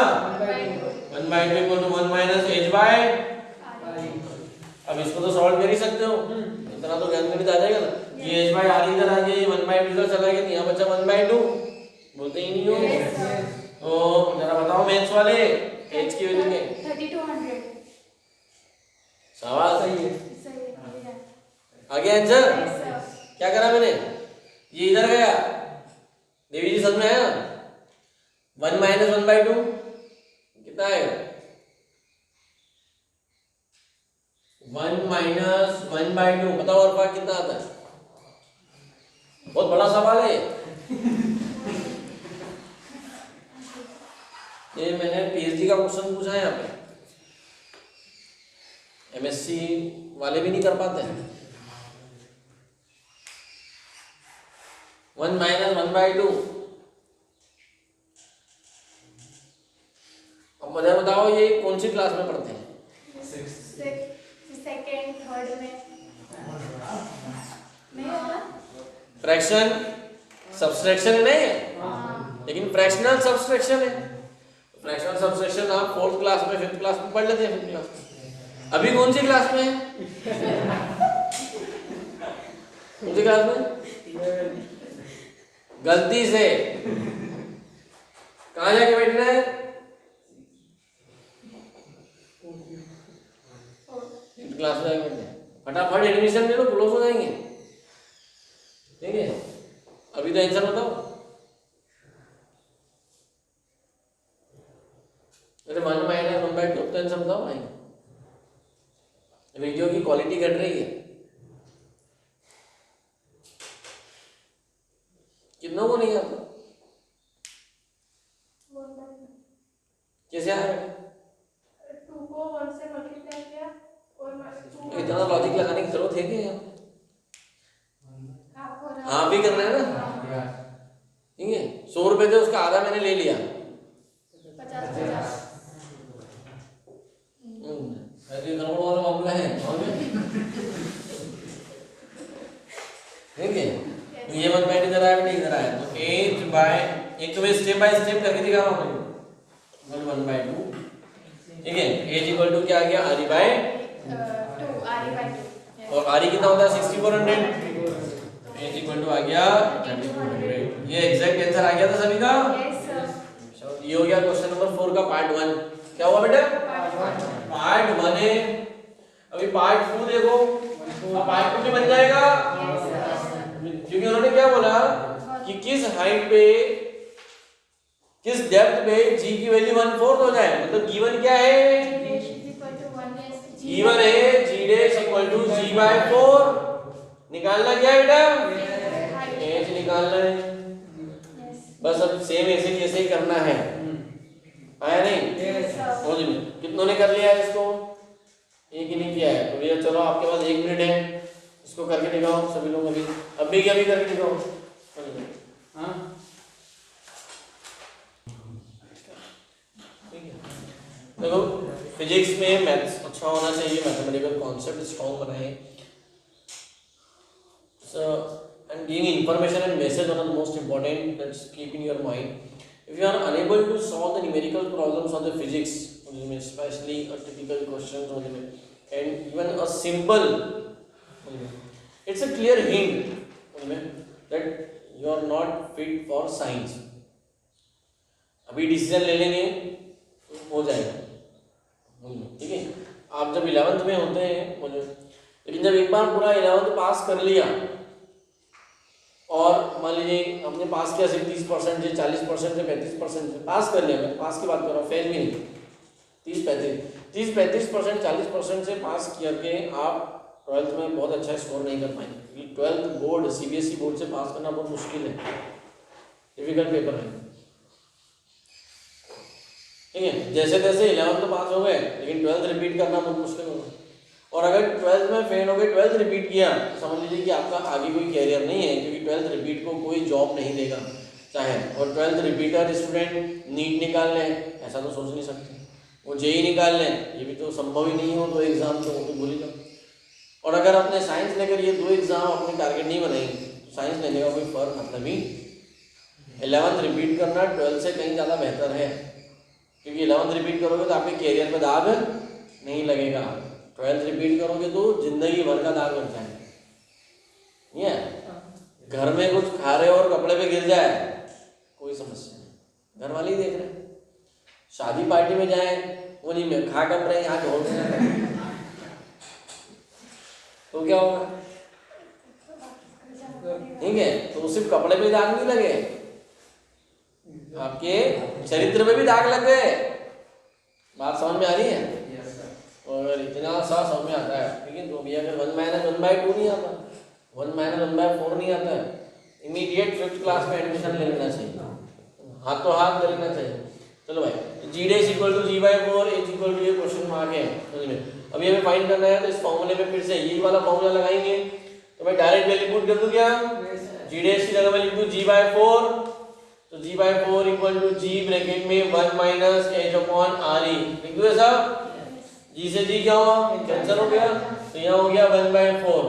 1/2 equal to 1 minus H by. अब इसको तो सॉल्व कर ही सकते हो, इतना तो ज्ञान आ जाएगा ना। ये एच बाय आर इधर आ गया, ये 1/2 इधर चला गया, तो यहाँ बचा 1/2। बोलते ही नहीं हो। तो जरा बताओ मैथ्स वाले, एच की वैल्यू क्या? 3200। सवाल सही है। सही है। आ गया आंसर? Yes sir. क्या करा मैंने? ये इधर गया, देवी जी समझ में आया? 1 माइनस 1/2 कितना आएगा? 1 माइनस 1/2 बताओ और पार्ट कितना आता है? बहुत बड़ा सवाल है ये मैंने पीएचडी का क्वेश्चन पूछा है यहाँ पे, एमएससी वाले भी नहीं कर पाते हैं। 1 माइनस 1/2। अब मुझे बताओ ये कौन सी क्लास में पढ़ते हैं? सेकेंड थर्ड में नहीं होता। फ्रैक्शन सब्सट्रैक्शन नहीं है, लेकिन फ्रैक्शनल सब्सट्रैक्शन है। फ्रैक्शनल सब्सट्रैक्शन आप 4th क्लास में 5th क्लास में पढ़ लेते हैं। 5th क्लास में अभी कौन सी क्लास में है? कौन सी क्लास में? गलती से कहाँ जाके बैठ रहे हैं? 5th क्लास में जाके बैठ रहे हैं। फटाफट एडमिशन ले लो, क्लोज हो जाएंगे। ठीक है, अभी तो आंसर बताओ। अरे 1 माइनस 1/2 तो आंसर बताओ भाई। वीडियो की क्वालिटी घट रही है। कितनों को नहीं आता? कैसे आया? 2 को 1 से मल्टीप्लाई किया और 2 इतना लॉजिक लगाने की जरूरत है क्या? हाँ भी करना है ना। ठीक है, 100 रुपए थे, उसका आधा मैंने ले लिया। 50 ऐसे गड़बड़ वाला मामला है। ठीक है, ये 1/2 इधर आया, बेटा इधर आया, तो h बाय, एक तो मैं स्टेप बाय स्टेप करके दिखा रहा हूँ। 1/2। ठीक है, h इक्वल टू क्या आ गया? r बाय 2 r/2 और r कितना होता है? 6400। h इक्वल टू आ गया 3200। ये एग्जैक्ट आंसर आ गया था सभी का। Yes sir. ये हो गया क्वेश्चन नंबर 4 का पार्ट 1। क्या हुआ बेटा? पार्ट 1 है। अभी पार्ट 2 देखो। अब पार्ट 2 में बन जाएगा, क्योंकि उन्होंने क्या बोला कि किस हाइट पे, किस डेप्थ पे g की वैल्यू 1/4 हो जाए। मतलब गिवन क्या है? गिवन है g dash equal to g/4। निकालना क्या है बेटा? h निकालना है। बस अब सेम ऐसे ही ऐसे ही करना है। आया नहीं? हो जी, कितनों ने कर लिया है इसको? एक ही नहीं किया है। तो भैया चलो, आपके पास 1 मिनट है, इसको करके दिखाओ सभी लोग। अभी क्या भी करके दिखाओ। हाँ देखो, फिजिक्स में मैथ्स अच्छा होना चाहिए, मैथमेटिकल कॉन्सेप्ट स्ट्रॉन्ग बनाए। And giving information and message are the most important. That's keep in your mind. If you are unable to solve the numerical problems of the physics, especially a typical questions and even a simple, it's a clear hint that you are not fit for science. अभी decision ले लेंगे हो जाएगा। ठीक है, आप जब 11th में होते हैं, लेकिन जब एक बार पूरा 11th पास कर लिया और मान लीजिए हमने पास किया सिर्फ 30% से 40% से 35% से पास कर लिया। मैं पास की बात कर रहा हूँ, फेल भी नहीं। 30-35% 40% से पास करके आप 12th में बहुत अच्छा स्कोर नहीं कर पाएंगे, क्योंकि 12th बोर्ड CBSE बोर्ड से पास करना बहुत मुश्किल है, डिफिकल्ट पेपर है। ठीक है, जैसे तैसे 11th तो पास हो गए, लेकिन 12th रिपीट करना बहुत मुश्किल होगा। और अगर 12th में फेल हो गए, 12th रिपीट किया, समझ लीजिए कि आपका आगे कोई कैरियर नहीं है, क्योंकि 12th रिपीट को कोई जॉब नहीं देगा चाहे। और 12th रिपीटर स्टूडेंट नीट निकाल लें, ऐसा तो सोच नहीं सकते। वो JEE निकाल लें, ये भी तो संभव ही नहीं हो। 2 एग्जाम तो भूल ही जाओ। और अगर आपने साइंस लेकर ये 2 एग्जाम अपने टारगेट नहीं बनाएंगे, तो साइंस लेने का कोई फर्क मतलब ही। 11th रिपीट करना 12th से कहीं ज़्यादा बेहतर है, क्योंकि 11th रिपीट करोगे तो आपके कैरियर पे दाग नहीं लगेगा। 12th रिपीट करोगे तो जिंदगी भर का दाग लग जाएगा। नहीं है, घर में कुछ खा रहे हो और कपड़े पे गिर जाए कोई समस्या नहीं, घर वाले ही देख रहे हैं। शादी पार्टी में जाए, वो नहीं मैं खा कर रहे यहाँ ढोल तो क्या होगा? ठीक है, तो सिर्फ कपड़े पे दाग नहीं लगे, आपके चरित्र पे भी दाग लग गए। बात समझ में आ रही है? और इतना सा समझ में आता है, लेकिन तो भैया अगर 1 माइनस 1/2 नहीं आता, 1 माइनस 1/4 नहीं आता है, इमीडिएट 5th क्लास में एडमिशन ले लेना चाहिए, हाथों हाथ ले लेना चाहिए। चलो भाई, g dash equal to g/4, h equal to, ये क्वेश्चन मार्क है समझ में। अभी हमें फाइंड करना है, तो इस फॉर्मूले में फिर से यही वाला फॉर्मूला लगाएंगे। तो मैं डायरेक्ट वैल्यू पुट कर दूं क्या? जी डैश की जगह मैं लिख दूं g/4, तो g/4 equal to g bracket में 1 minus h upon r e लिख दूं ऐसा। g से g क्या हुआ, कैंसिल हो गया, तो यहाँ हो गया 1/4,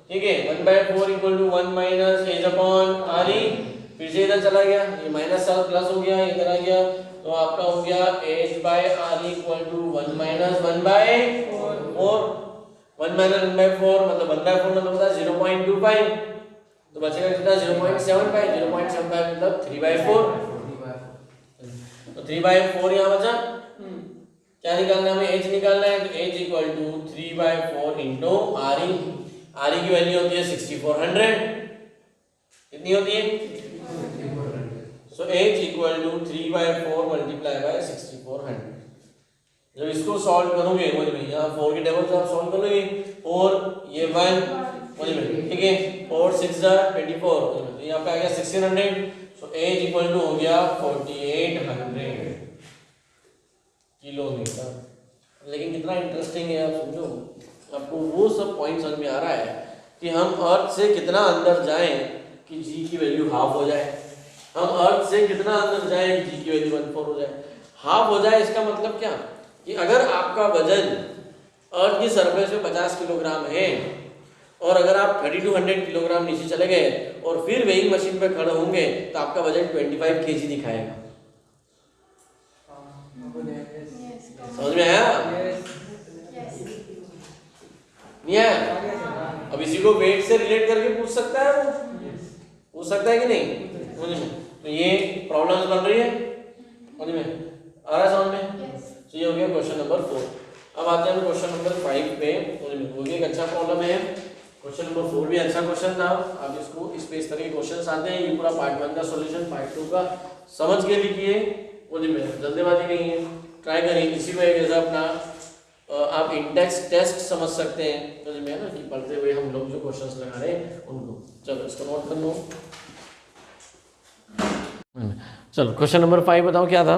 ठीक है। 1/4 equal to 1 minus h upon r e, फिर से इधर चला गया, ये माइनस साल प्लस हो गया, इधर आ गया, तो आपका हो गया h/r equal to 1 minus 1/4, 1 minus 1/4 मतलब 1/4 मतलब होता है 0.25, तो बचेगा कितना 0.75, 0.75 मतलब 3/4, तो 3/4 यहाँ बचा। क्या निकालना है हमें, h निकालना है, तो h equal to 3/4 into r e की वैल्यू होती है 6400, कितनी होती है, so h equal to 3/4 multiply by 6400। जब इसको सॉल्व करोगे यहाँ 4 के टेबल से आप सॉल्व करोगे, 4 ये 1 ठीक है, 4 6 24, तो यहाँ पे आ गया 1600, सो h इक्वल टू हो गया 4800 किलोमीटर। लेकिन कितना इंटरेस्टिंग है आप समझो, आपको वो सब पॉइंट समझ में आ रहा है कि हम अर्थ से कितना अंदर जाएं कि g की वैल्यू हाफ हो जाए, हम अर्थ से कितना अंदर जाएं कि g की वैल्यू 1/4 हो जाए। हाफ हो जाए इसका मतलब क्या कि अगर आपका वजन अर्थ की सरफेस पे 50 किलोग्राम है और अगर आप 30 to 100 किलोग्राम नीचे चले गए और फिर वेइंग मशीन पे खड़े होंगे तो आपका वजन 25 kg दिखाएगा। समझ में आया, नहीं आया? अब इसी को वेट से रिलेट करके पूछ सकता है, वो पूछ सकता है कि नहीं, समझ में? तो ये प्रॉब्लम्स बन रही है, समझ में आ रहा है, समझ में? तो ये हो गया क्वेश्चन नंबर 4। अब आते हैं क्वेश्चन नंबर 5 पे, वो भी एक अच्छा प्रॉब्लम है। क्वेश्चन नंबर 4 भी अच्छा क्वेश्चन था, आप इसको इस पे इस तरह के क्वेश्चंस आते हैं। ये पूरा पार्ट 1 का सॉल्यूशन पार्ट 2 का समझ के लिखिए, मुझे में जल्दीबाजी नहीं है, ट्राई करिए। इसी को एक ऐसा अपना आप इंडेक्स टेस्ट समझ सकते हैं, समझ में है ना, कि पढ़ते हुए हम लोग जो क्वेश्चंस लगा रहे हैं उनको। चलो इसको नोट कर लो। चलो क्वेश्चन नंबर 5 बताओ क्या था।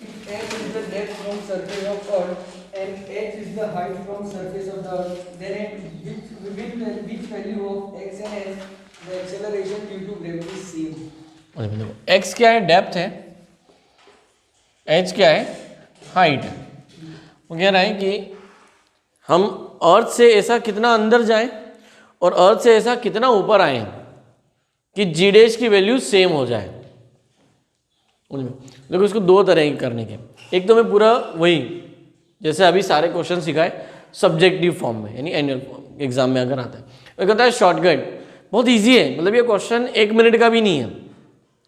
H is the depth from surface of Earth and h is the height from surface of the Earth. Then at which value of x and s the acceleration due to gravity is same. देखो x क्या है, depth है, h क्या है, height है। वो कह रहा है कि हम अर्थ से ऐसा कितना अंदर जाएं और अर्थ से ऐसा कितना ऊपर आए कि जी डैश की वैल्यू सेम हो जाए। देखो इसको दो तरह की करने के, एक तो मैं पूरा वही जैसे अभी सारे क्वेश्चन सिखाए सब्जेक्टिव फॉर्म में, यानी एनुअल फॉर्म एग्जाम में अगर आता है, वो कहता है शॉर्टकट बहुत इजी है, मतलब ये क्वेश्चन 1 मिनट का भी नहीं है,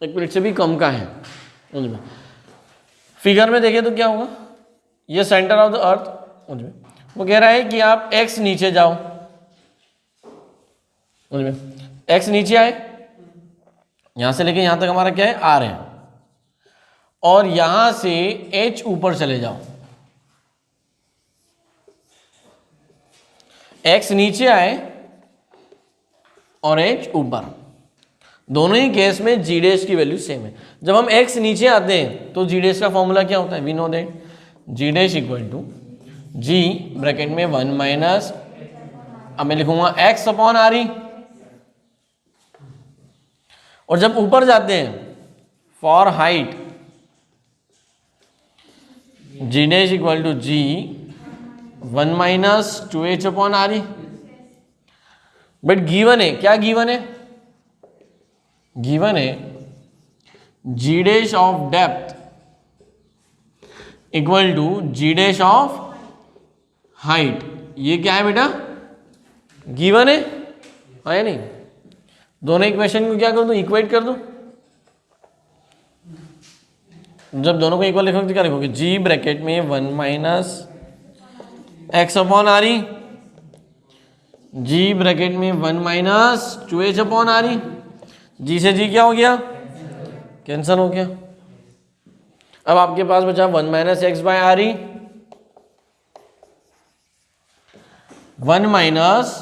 1 मिनट से भी कम का है। उनमें फिगर में देखें तो क्या होगा, ये सेंटर ऑफ द अर्थ, उनमें वो कह रहा है कि आप x नीचे जाओ, उनमें x नीचे आए, यहां से लेके यहां तक हमारा क्या है r है, और यहां से h ऊपर चले जाओ। x नीचे आए और h ऊपर, दोनों ही केस में जी डैश की वैल्यू सेम है। जब हम x नीचे आते हैं तो जी डैश का फॉर्मूला क्या होता है, we know that g dash equal to ji bracket में 1 माइनस, अब मैं लिखूंगा x अपॉन आर ई, और जब ऊपर जाते हैं for height g dash equal to g 1 माइनस 2h upon are e. But given है, क्या गिवन है, गिवन है g dash of depth equal to g dash of height. ये क्या है बेटा, गिवन है या नहीं? दोनों इक्वेशन को क्या कर दो, इक्वेट कर दो। जब दोनों को इक्वल लिखोगे तो क्या लिखोगे, जी ब्रैकेट में 1 minus x upon R E, जी ब्रैकेट में 1 माइनस 2h अपॉन आर ई। जी से जी क्या हो गया, कैंसल हो गया। अब आपके पास बचा 1 minus x by R E, 1 minus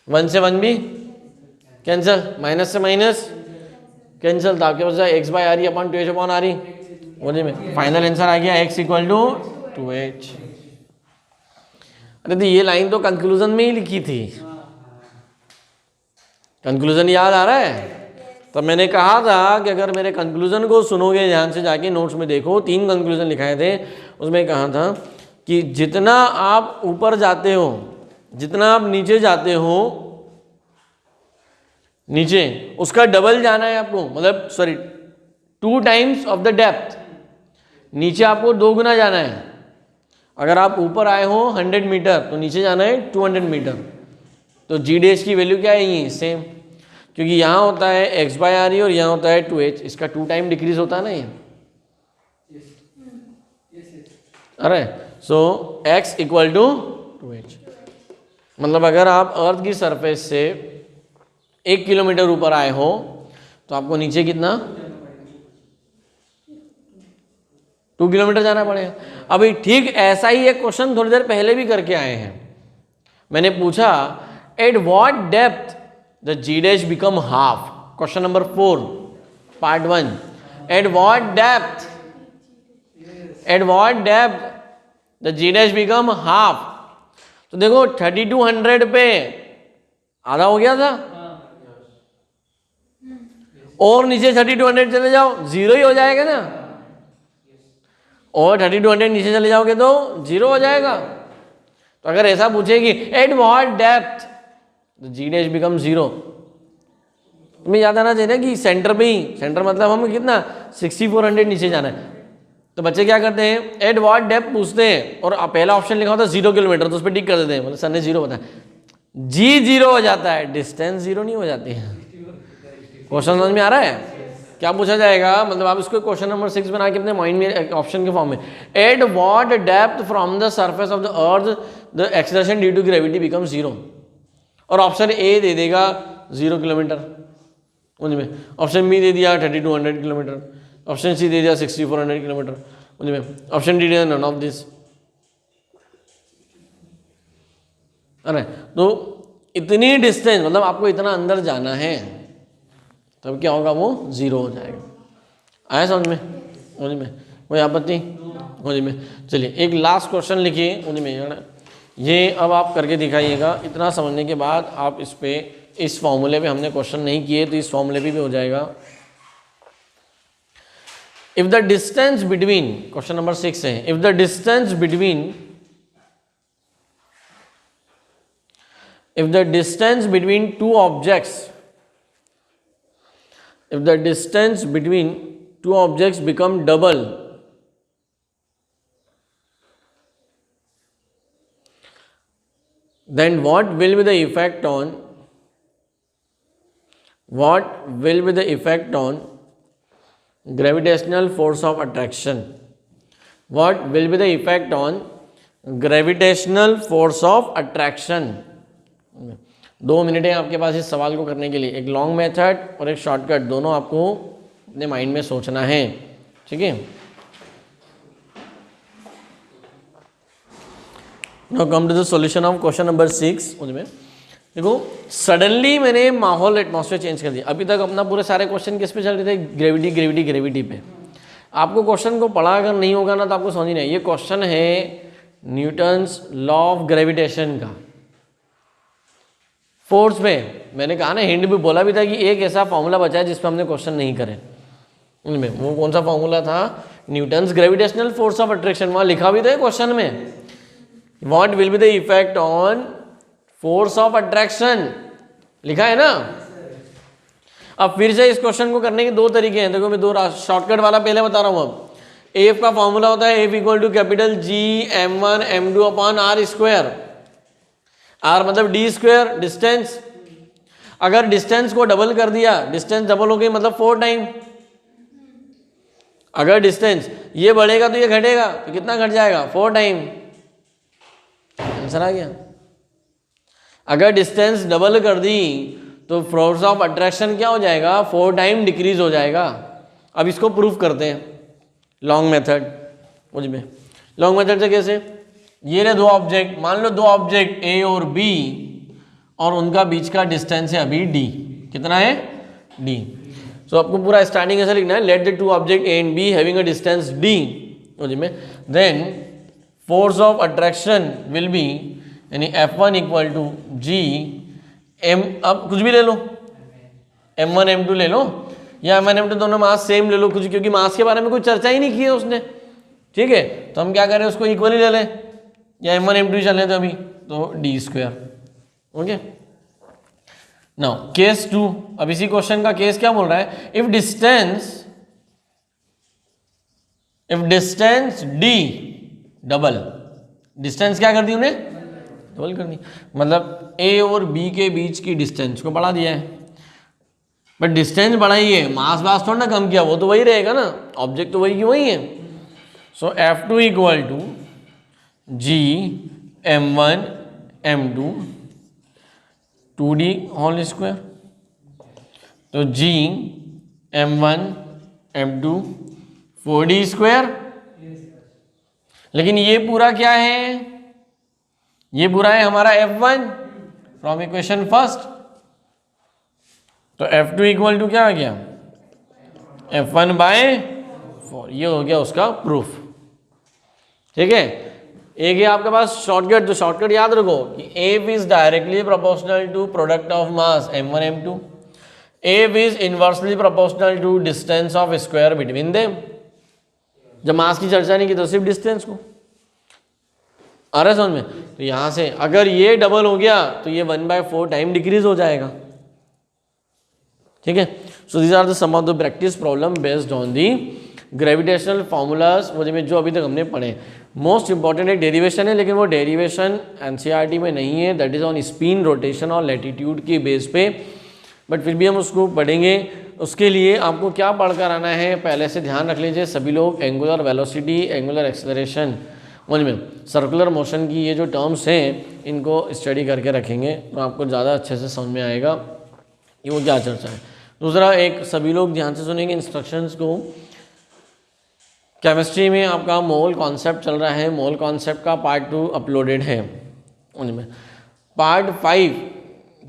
1 से 1 भी कैंसल, माइनस से माइनस कैंसल, तो आपके पास x by are e upon 2h upon are e. बोलिए में फाइनल आंसर आ गया x इक्वल टू 2h। अरे तो ये लाइन तो कंक्लूजन में ही लिखी थी, कंक्लूजन याद आ रहा है? तो मैंने कहा था कि अगर मेरे कंक्लूजन को सुनोगे ध्यान से, जाके नोट्स में देखो, 3 कंक्लूजन लिखाए थे, उसमें कहा था कि जितना आप ऊपर जाते हो, जितना आप नीचे जाते हो, नीचे उसका डबल जाना है आपको, मतलब sorry 2 times of the depth, नीचे आपको 2 गुना जाना है। अगर आप ऊपर आए हो 100 मीटर तो नीचे जाना है 200 मीटर। तो जी डैश की वैल्यू क्या है? ये सेम, क्योंकि यहाँ होता है x/r और यहाँ होता है 2h, इसका 2 टाइम डिक्रीज होता है ना ये। अरे सो x इक्वल टू 2h, मतलब अगर आप अर्थ की सरफेस से 1 किलोमीटर ऊपर आए हो तो आपको नीचे कितना? 2 किलोमीटर जाना पड़ेगा। अभी ठीक ऐसा ही एक क्वेश्चन थोड़ी देर पहले भी करके आए हैं। मैंने पूछा at what depth the g dash become half, question number 4 part 1। At what depth the g dash become half. तो देखो 3200 पे आधा हो गया था, और नीचे 3200 चले जाओ 0 ही हो जाएगा ना, और 3200 नीचे चले जाओगे तो 0 हो जाएगा। तो अगर ऐसा पूछेगी at what depth g dash become 0, तुम्हें याद आना चाहिए ना कि सेंटर पे ही, सेंटर मतलब हमें कितना 6400 नीचे जाना है। तो बच्चे क्या करते हैं, एट व्हाट डेप्थ पूछते हैं और पहला ऑप्शन लिखा होता है 0 किलोमीटर, तो उस पर टिक कर देते हैं, मतलब सर ने 0 बताया, जी 0 हो जाता है, डिस्टेंस 0 नहीं हो जाती है। क्वेश्चन समझ में आ रहा है? क्या पूछा जाएगा, मतलब आप इसको क्वेश्चन नंबर 6 बना के अपने माइंड में ऑप्शन के फॉर्म में, at what depth from the surface of the earth the acceleration due to gravity become 0, और ऑप्शन ए दे देगा 0 किलोमीटर, समझ में, ऑप्शन बी दे दिया 3200 किलोमीटर, ऑप्शन सी दे दिया 6400 किलोमीटर, समझ में, option D the none of this. अरे तो इतनी डिस्टेंस, मतलब आपको इतना अंदर जाना है, तब क्या होगा, वो 0 हो जाएगा। आया समझ में? कोई आपत्ति? समझ में? चलिए एक लास्ट क्वेश्चन लिखिए समझ में, ये अब आप करके दिखाइएगा। इतना समझने के बाद आप इस पे, इस फॉर्मूले पे हमने क्वेश्चन नहीं किए तो इस फॉर्मूले पे भी हो जाएगा। If the distance between, question number 6 है, if the distance between two objects, if the distance between two objects become double, then what will be the effect on gravitational force of attraction? What will be the effect on gravitational force of attraction? 2 minute है आपके पास इस सवाल को करने के लिए, एक long method और एक शॉर्टकट, दोनों आपको अपने माइंड में सोचना है, ठीक है। Now come to the solution of question number 6। उसमें देखो सडनली मैंने माहौल, एटमॉस्फेयर चेंज कर दिया। अभी तक अपना पूरे सारे क्वेश्चन किस पे चल रहे थे, ग्रेविटी पे। आपको क्वेश्चन को पढ़ा अगर नहीं होगा ना तो आपको समझ नहीं आए। ये क्वेश्चन है न्यूटन्स लॉ ऑफ ग्रेविटेशन का, फोर्स में। मैंने कहा ना, हिंट भी बोला भी था कि एक ऐसा फॉर्मूला बचा है जिस पर हमने क्वेश्चन नहीं करे। उनमें वो कौन सा फॉर्मूला था, Newton's gravitational force of attraction. वहां लिखा भी था क्वेश्चन में, what will be the effect on force of attraction, लिखा है ना। अब फिर से इस क्वेश्चन को करने के 2 तरीके हैं। देखो मैं 2 शॉर्टकट वाला पहले बता रहा हूं। अब एफ का फॉर्मूला होता है F equal to capital G m1 m2 upon R square. R मतलब डी स्क्वायर, डिस्टेंस। अगर डिस्टेंस को डबल कर दिया, डिस्टेंस डबल हो गई मतलब 4 टाइम। अगर डिस्टेंस ये बढ़ेगा तो ये घटेगा, तो कितना घट जाएगा, 4 टाइम। आंसर आ गया। अगर डिस्टेंस डबल कर दी तो फोर्स ऑफ अट्रैक्शन क्या हो जाएगा, 4 टाइम डिक्रीज हो जाएगा। अब इसको प्रूफ करते हैं लॉन्ग मेथड। मुझ में लॉन्ग मेथड से कैसे, ये रहे 2 ऑब्जेक्ट, मान लो 2 ऑब्जेक्ट ए और बी, और उनका बीच का डिस्टेंस है अभी डी। कितना है, डी। सो आपको पूरा स्टार्टिंग ऐसा लिखना है, let the 2 object a and b having a distance d, में then force of attraction will be, यानी F1 equal to G M, अब कुछ भी ले लो, M1 M2 ले लो, या M1 M2 दोनों मास सेम ले लो कुछ, क्योंकि मास के बारे में कोई चर्चा ही नहीं की है उसने, ठीक है। तो हम क्या करें, उसको इक्वली ले लें, या M1 M2 चल लें तो अभी, तो d²। Okay, now case 2। अब इसी क्वेश्चन का केस क्या बोल रहा है, if distance d double, distance क्या कर दी उन्हें, डबल कर दी, मतलब a और b के बीच की डिस्टेंस को बढ़ा दिया है। बट डिस्टेंस बढ़ाई है, मास बास थोड़ा ना कम किया, वो तो वही रहेगा ना, ऑब्जेक्ट तो वही की वही है। So F2 equal to g m1 m2 2d whole square, तो g m1 m2 4d square. लेकिन ये पूरा क्या है, ये पूरा है हमारा F1 फ्रॉम इक्वेशन फर्स्ट। तो F2 इक्वल टू क्या आ गया, F1 बाय 4, ये हो गया उसका प्रूफ, ठीक है। एक है आपके पास शॉर्टकट, तो शॉर्टकट याद रखो कि F is directly proportional to product of mass M1 M2, F is inversely proportional to distance of square between them. जब मास की चर्चा नहीं की तो सिर्फ डिस्टेंस को, आ रहा है समझ में। तो यहां से अगर ये डबल हो गया तो ये 1/4 टाइम डिक्रीज हो जाएगा, ठीक है। So these are the some of the practice problem based on the gravitational formulas, वो जो अभी तक हमने पढ़े। मोस्ट इंपॉर्टेंट एक डेरिवेशन है, लेकिन वो डेरिवेशन एनसीईआरटी में नहीं है, that is on spin, rotation और लैटिट्यूड के बेस पे, बट फिर भी हम उसको पढ़ेंगे। उसके लिए आपको क्या पढ़कर आना है, पहले से ध्यान रख लीजिए सभी लोग, एंगुलर वेलोसिटी, एंगुलर एक्सेलरेशन, समझ में, सर्कुलर मोशन की ये जो टर्म्स हैं इनको स्टडी करके रखेंगे तो आपको ज़्यादा अच्छे से समझ में आएगा कि वो क्या चर्चा है। दूसरा, एक सभी लोग ध्यान से सुनेंगे इंस्ट्रक्शंस को। केमिस्ट्री में आपका मोल कॉन्सेप्ट चल रहा है, मोल कॉन्सेप्ट का पार्ट 2 अपलोडेड है, उनमें पार्ट 5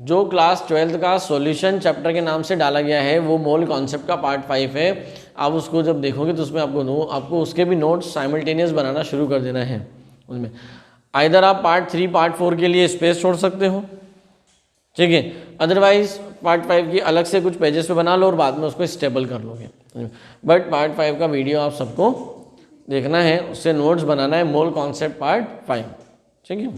जो क्लास 12th का सॉल्यूशन चैप्टर के नाम से डाला गया है वो मोल कॉन्सेप्ट का पार्ट 5 है। आप उसको जब देखोगे तो उसमें आपको उसके भी नोट्स साइमल्टेनियस बनाना शुरू कर देना है। उनमें आइदर आप पार्ट 3 पार्ट 4 के लिए स्पेस छोड़ सकते हो, ठीक है, अदरवाइज पार्ट 5 की अलग से कुछ पेजेस पे बना लो और बाद में उसको स्टेबल कर लोगे। बट पार्ट 5 का वीडियो आप सबको देखना है, उससे नोट्स बनाना है, मोल कॉन्सेप्ट पार्ट 5, ठीक है।